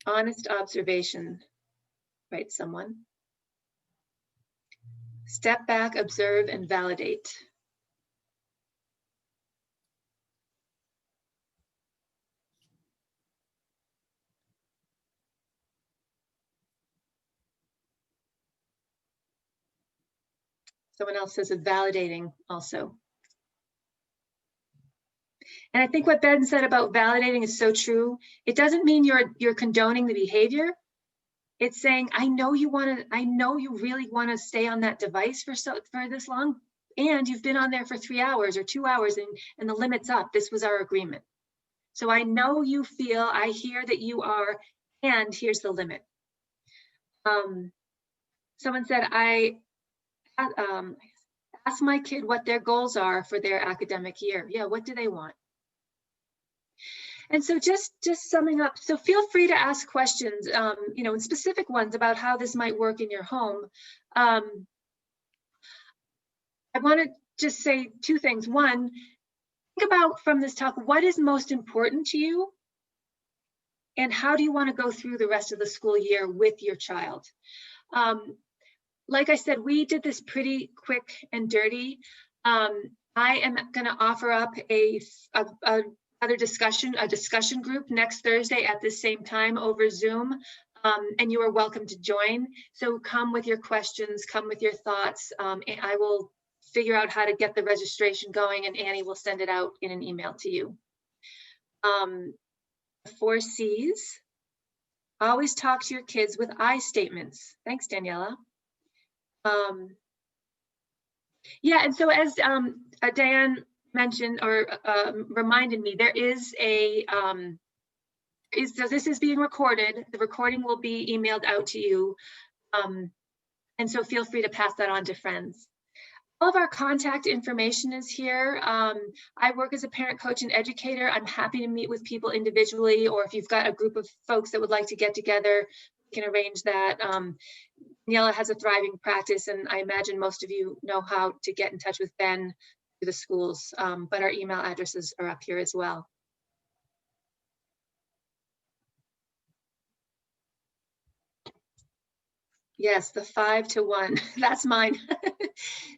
Honest observation, write someone. Step back, observe, and validate. Someone else says of validating also. And I think what Ben said about validating is so true. It doesn't mean you're condoning the behavior. It's saying, I know you really want to stay on that device for this long, and you've been on there for 3 hours or 2 hours, and the limit's up. This was our agreement. So I know you feel, I hear that you are, and here's the limit. Someone said, I ask my kid what their goals are for their academic year. Yeah, what do they want? And so just summing up, so feel free to ask questions, and specific ones about how this might work in your home. I want to just say 2 things. One, think about from this talk, what is most important to you? And how do you want to go through the rest of the school year with your child? Like I said, we did this pretty quick and dirty. I am going to offer up a discussion group next Thursday at the same time over Zoom, and you are welcome to join. So come with your questions, come with your thoughts, and I will figure out how to get the registration going, and Annie will send it out in an email to you. 4 C's. Always talk to your kids with I statements. Thanks, Daniela. Yeah, and so as Diane mentioned or reminded me, there is so this is being recorded. The recording will be emailed out to you. And so feel free to pass that on to friends. All of our contact information is here. I work as a parent, coach, and educator. I'm happy to meet with people individually, or if you've got a group of folks that would like to get together, we can arrange that. Daniela has a thriving practice, and I imagine most of you know how to get in touch with Ben through the schools, but our email addresses are up here as well. Yes, the 5 to 1, that's mine.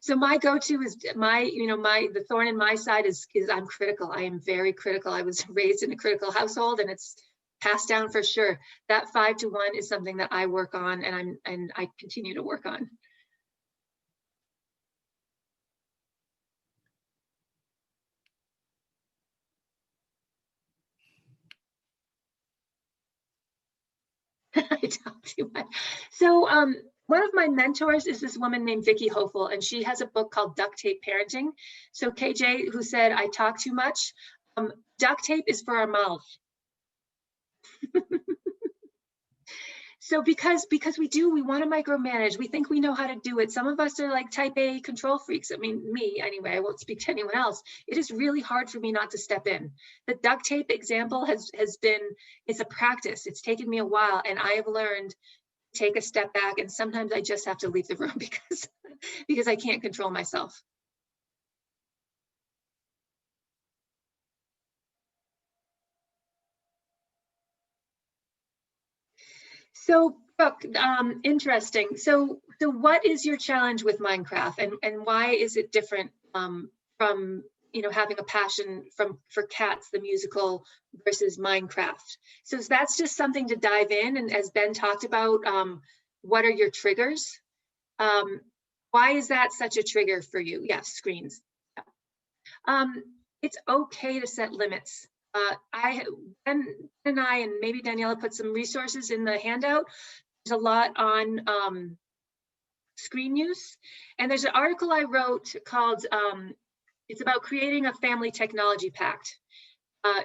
So my go-to is the thorn in my side is I'm critical. I am very critical. I was raised in a critical household, and it's passed down for sure. That 5 to 1 is something that I work on, and I continue to work on. I talk too much. So one of my mentors is this woman named Vicki Hofel, and she has a book called Duct Tape Parenting. So KJ, who said I talk too much, duct tape is for our mouth. So because we want to micromanage, we think we know how to do it. Some of us are like type A control freaks. I mean, me anyway, I won't speak to anyone else. It is really hard for me not to step in. The duct tape example has been, it's a practice. It's taken me a while, and I have learned to take a step back, and sometimes I just have to leave the room because I can't control myself. So, Brooke, interesting. So what is your challenge with Minecraft, and why is it different from having a passion for Cats the musical versus Minecraft? So that's just something to dive in. And as Ben talked about, what are your triggers? Why is that such a trigger for you? Yes, screens. It's okay to set limits. Ben and I, and maybe Daniela put some resources in the handout. There's a lot on screen use. And there's an article I wrote called, it's about creating a family technology pact.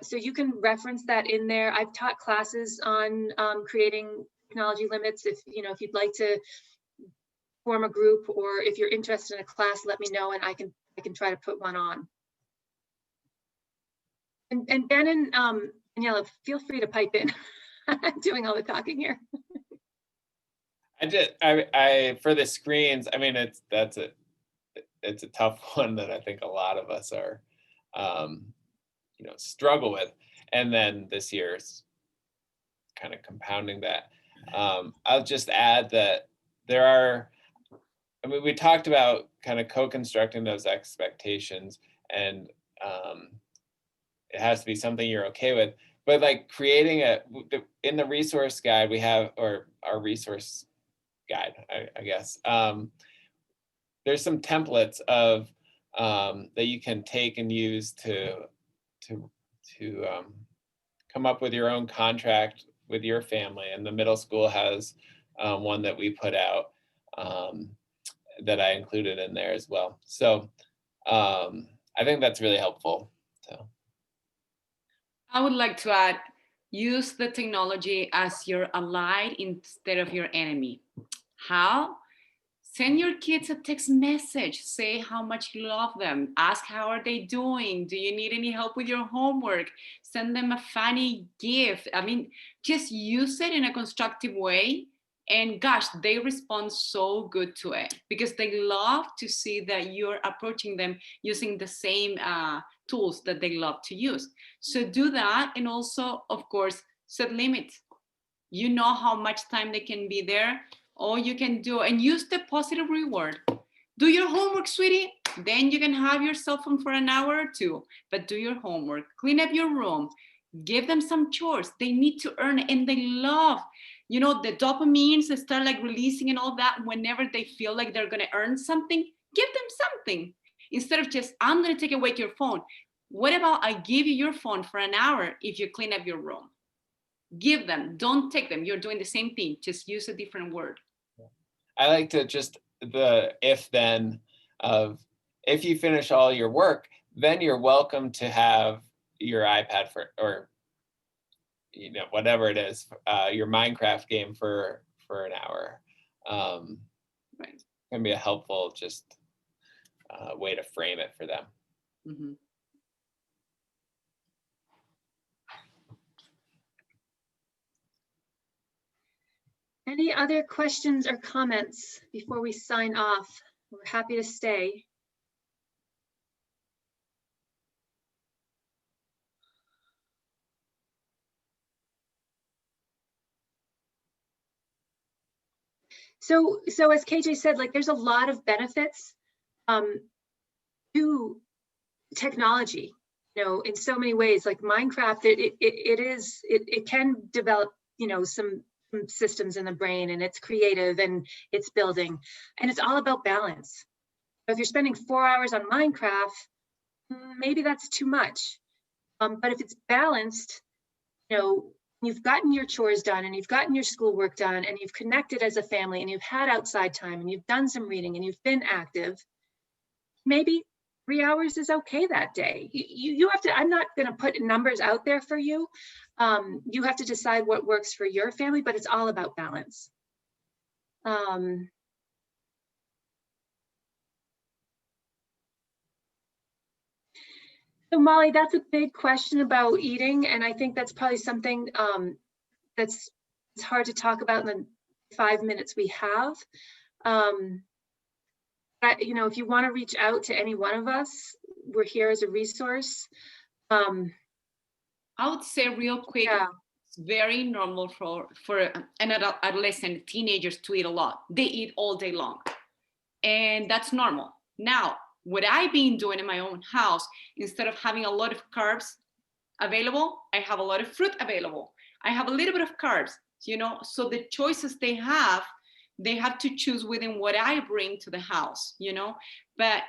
So you can reference that in there. I've taught classes on creating technology limits. If you'd like to form a group, or if you're interested in a class, let me know, and I can try to put one on. And Ben and Daniela, feel free to pipe in. I'm doing all the talking here. I for the screens, I mean, it's a tough one that I think a lot of us are, struggle with. And then this year's kind of compounding that. I'll just add that we talked about kind of co-constructing those expectations, and it has to be something you're okay with, but like creating in the resource guide we have, or our resource guide, I guess, there's some templates of that you can take and use to come up with your own contract with your family. And the middle school has one that we put out that I included in there as well. So I think that's really helpful. So I would like to add, use the technology as your ally instead of your enemy. How? Send your kids a text message. Say how much you love them. Ask how are they doing. Do you need any help with your homework? Send them a funny gift. I mean, just use it in a constructive way. And gosh, they respond so good to it because they love to see that you're approaching them using the same tools that they love to use. So do that. And also, of course, set limits. You know how much time they can be there. All you can do, and use the positive reward. Do your homework, sweetie. Then you can have your cell phone for an hour or two, but do your homework, clean up your room, give them some chores. They need to earn it, and they love, the dopamines that start like releasing and all that whenever they feel like they're gonna earn something. Give them something instead of just, I'm gonna take away your phone. What about I give you your phone for an hour if you clean up your room? Give them, don't take them. You're doing the same thing, just use a different word. I like to just the if then of, if you finish all your work, then you're welcome to have your iPad or whatever it is, your Minecraft game for an hour. Right. Can be a helpful just way to frame it for them. Mm-hmm. Any other questions or comments before we sign off? We're happy to stay. So as KJ said, like there's a lot of benefits to technology, in so many ways. Like Minecraft, it can develop, some systems in the brain, and it's creative and it's building, and it's all about balance. So if you're spending 4 hours on Minecraft, maybe that's too much. But if it's balanced, you've gotten your chores done and you've gotten your schoolwork done and you've connected as a family and you've had outside time and you've done some reading and you've been active, maybe 3 hours is okay that day. You have to, I'm not going to put numbers out there for you. You have to decide what works for your family, but it's all about balance. So Molly, that's a big question about eating. And I think that's probably something it's hard to talk about in the 5 minutes we have. If you want to reach out to any one of us, we're here as a resource. I would say real quick, yeah. It's very normal for an adolescent, teenagers to eat a lot. They eat all day long, and that's normal. Now, what I've been doing in my own house, instead of having a lot of carbs available, I have a lot of fruit available. I have a little bit of carbs, so the choices they have to choose within what I bring to the house, but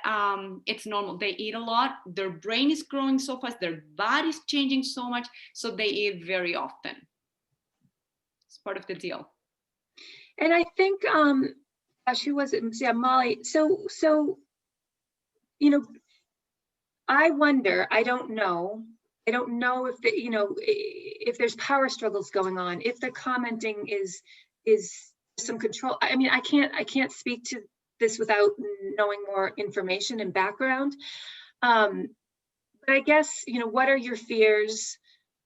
it's normal. They eat a lot. Their brain is growing so fast. Their body's changing so much. So they eat very often. It's part of the deal. And I think, gosh, who was it? Yeah, Molly. So, I wonder, I don't know if if there's power struggles going on, if the commenting is some control. I mean, I can't speak to this without knowing more information and background. But But I guess, what are your fears,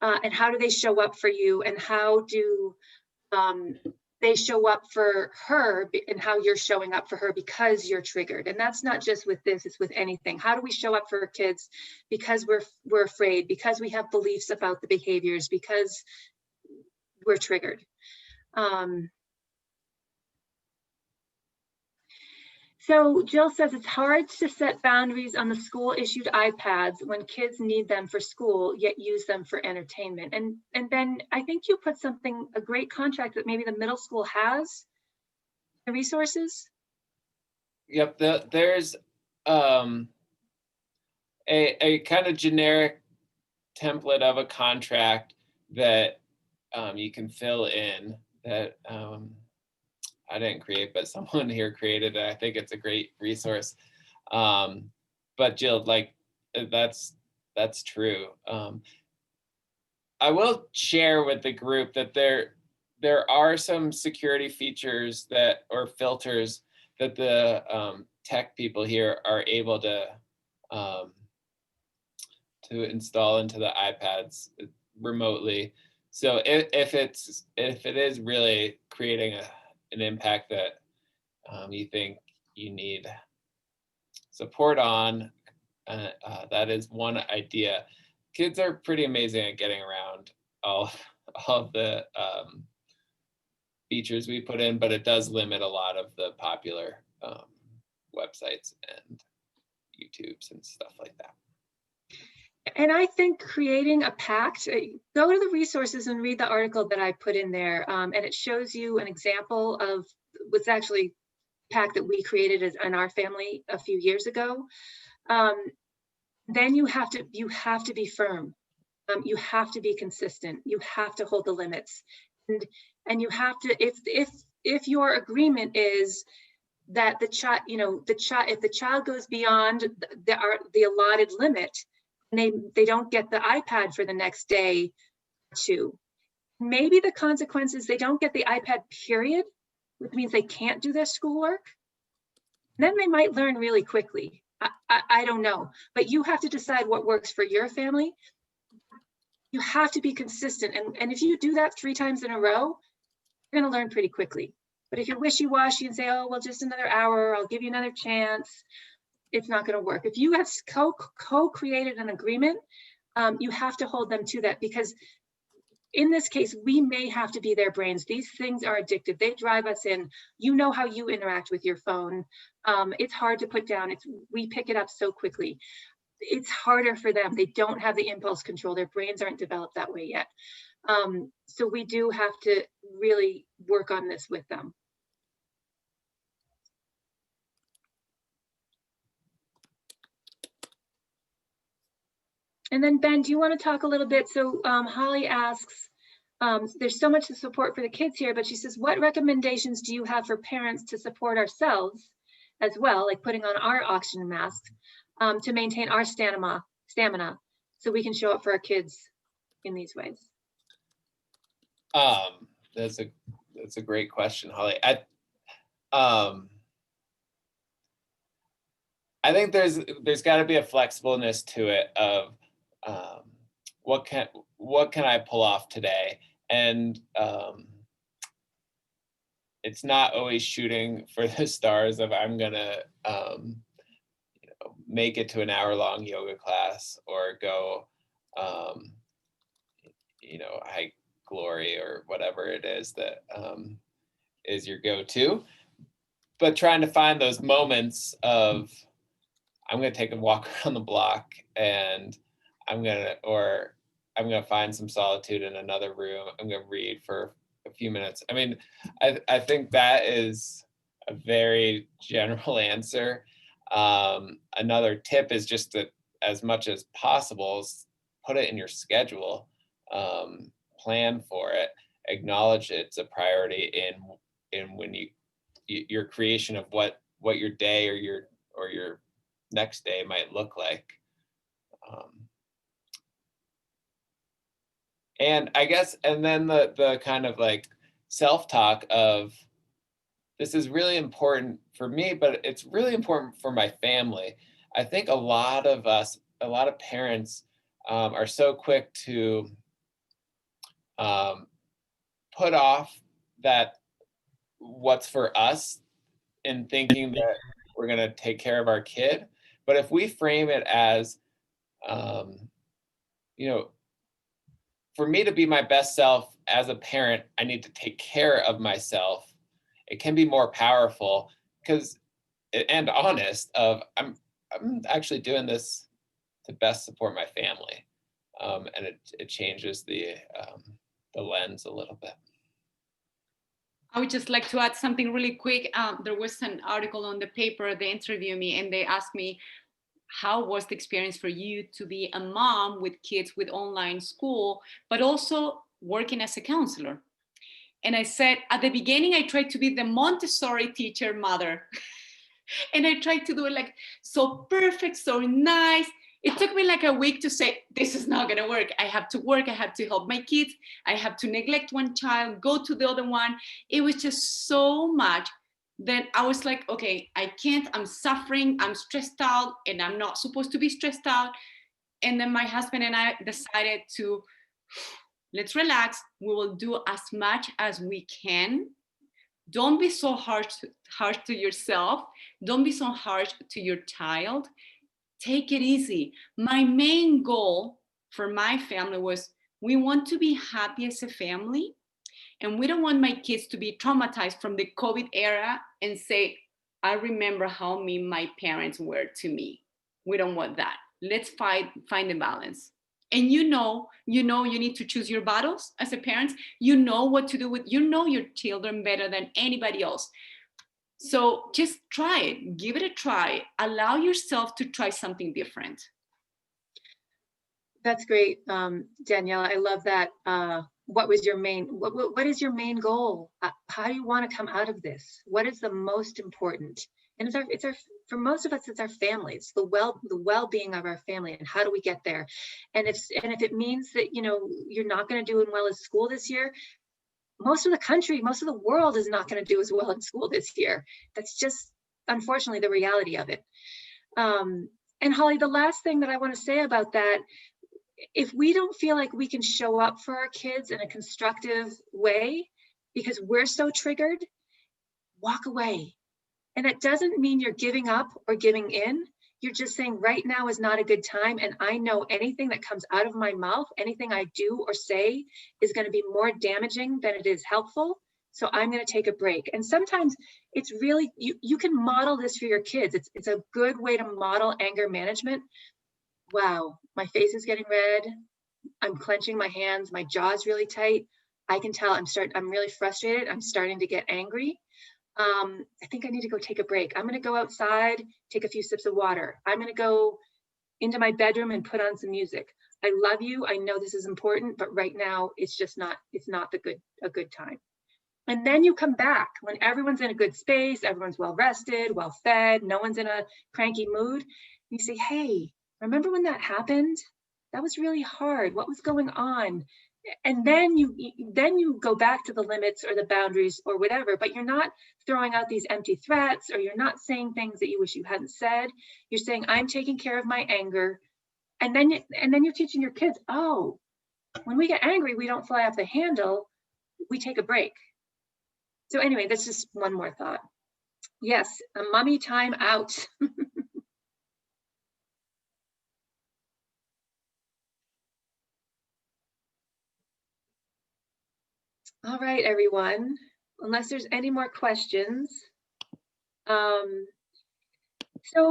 and how do they show up for you, and how do they show up for her, and how you're showing up for her because you're triggered. And that's not just with this, it's with anything. How do we show up for our kids because we're afraid, because we have beliefs about the behaviors, because we're triggered. So Jill says it's hard to set boundaries on the school issued iPads when kids need them for school, yet use them for entertainment. And Ben, I think you put a great contract that maybe the middle school has, the resources. Yep, there's a kind of generic template of a contract that you can fill in that I didn't create, but someone here created it. I think it's a great resource. But Jill, like that's true. I will share with the group that there are some security features or filters that the tech people here are able to install into the iPads remotely. So if it is really creating an impact that you think you need support on, that is one idea. Kids are pretty amazing at getting around all of the features we put in, but it does limit a lot of the popular websites and YouTubes and stuff like that. And I think creating a pact, go to the resources and read the article that I put in there, and it shows you an example of what's actually a pact that we created in our family a few years ago. Then you have to be firm. You have to be consistent. You have to hold the limits, and you have to, if your agreement is that the child, if the child goes beyond the allotted limit, and they don't get the iPad for the next day or two, maybe the consequence is they don't get the iPad period, which means they can't do their schoolwork. Then they might learn really quickly. I don't know, but you have to decide what works for your family. You have to be consistent, and if you do that 3 times in a row, you're going to learn pretty quickly. But if you're wishy-washy and say, oh, well, just another hour, I'll give you another chance, it's not going to work. If you have co-created an agreement, you have to hold them to that, because in this case, we may have to be their brains. These things are addictive. They drive us in. You know how you interact with your phone. It's hard to put down. We pick it up so quickly. It's harder for them. They don't have the impulse control. Their brains aren't developed that way yet. So we do have to really work on this with them. And then Ben, do you want to talk a little bit? So Holly asks, there's so much support for the kids here, but she says, what recommendations do you have for parents to support ourselves as well, like putting on our oxygen masks, to maintain our stamina so we can show up for our kids in these ways? That's a great question, Holly. I think there's got to be a flexibleness to it of what can I pull off today, and it's not always shooting for the stars of I'm gonna make it to an hour-long yoga class or go hike Glory or whatever it is that is your go-to, but trying to find those moments of I'm going to take a walk around the block, and I'm going to find some solitude in another room. I'm going to read for a few minutes. I mean, I think that is a very general answer. Another tip is just that as much as possible, put it in your schedule, plan for it, acknowledge it's a priority in when your creation of what your day or your next day might look like. And I guess, and then the kind of like self-talk of this is really important for me, but it's really important for my family. I think a lot of us a lot of parents are so quick to put off that what's for us in thinking that we're going to take care of our kid. But if we frame it as, you know, for me to be my best self as a parent, I need to take care of myself. It can be more powerful because, and honest of, I'm actually doing this to best support my family. And it changes the lens a little bit. I would just like to add something really quick. There was an article on the paper, they interviewed me and they asked me, how was the experience for you to be a mom with kids with online school, but also working as a counselor? And I said, at the beginning, I tried to be the Montessori teacher mother. And I tried to do it like so perfect, so nice. It took me like a week to say, this is not gonna work. I have to work, I have to help my kids. I have to neglect one child, go to the other one. It was just so much. Then I was like, okay, I can't, I'm suffering, I'm stressed out, and I'm not supposed to be stressed out. And then my husband and I decided to, let's relax. We will do as much as we can. Don't be so harsh to yourself. Don't be so harsh to your child. Take it easy. My main goal for my family was we want to be happy as a family, and we don't want my kids to be traumatized from the COVID era and say, I remember how mean my parents were to me. We don't want that. Let's find the balance. And you know you need to choose your battles as a parent. You know what to do with, you know your children better than anybody else. So just try it, give it a try, allow yourself to try something different. That's great, Daniela. I love that. What was your main, what is your main goal? How do you want to come out of this? What is the most important? And it's our, for most of us, it's our family. It's the well-being of our family, and how do we get there? And if it means that, you know, you're not going to do well in school this year, most of the country, most of the world is not going to do as well in school this year. That's just, unfortunately, the reality of it. And Holly, the last thing that I want to say about that, if we don't feel like we can show up for our kids in a constructive way because we're so triggered, walk away. And that doesn't mean you're giving up or giving in. You're just saying right now is not a good time. And I know anything that comes out of my mouth, anything I do or say is going to be more damaging than it is helpful. So I'm going to take a break. And sometimes it's really, you can model this for your kids. It's a good way to model anger management. Wow, my face is getting red. I'm clenching my hands. My jaw's really tight. I can tell I'm really frustrated. I'm starting to get angry. I think I need to go take a break. I'm going to go outside, take a few sips of water. I'm going to go into my bedroom and put on some music. I love you. I know this is important, but right now it's just not, it's not a good time. And then you come back when everyone's in a good space, everyone's well rested, well fed, no one's in a cranky mood. You say, hey, remember when that happened? That was really hard. What was going on? And then you go back to the limits or the boundaries or whatever, but you're not throwing out these empty threats, or you're not saying things that you wish you hadn't said. You're saying, I'm taking care of my anger. And then you're teaching your kids, oh, when we get angry, we don't fly off the handle, we take a break. So anyway, that's just one more thought. Yes, a mommy time out. All right, everyone, unless there's any more questions. So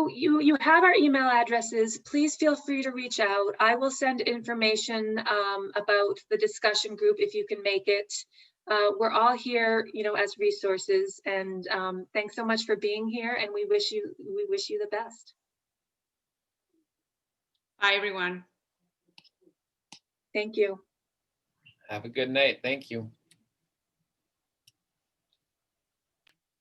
you have our email addresses. Please feel free to reach out. I will send information about the discussion group if you can make it. We're all here, you know, as resources, and thanks so much for being here, and we wish you the best. Bye, everyone. Thank you. Have a good night. Thank you.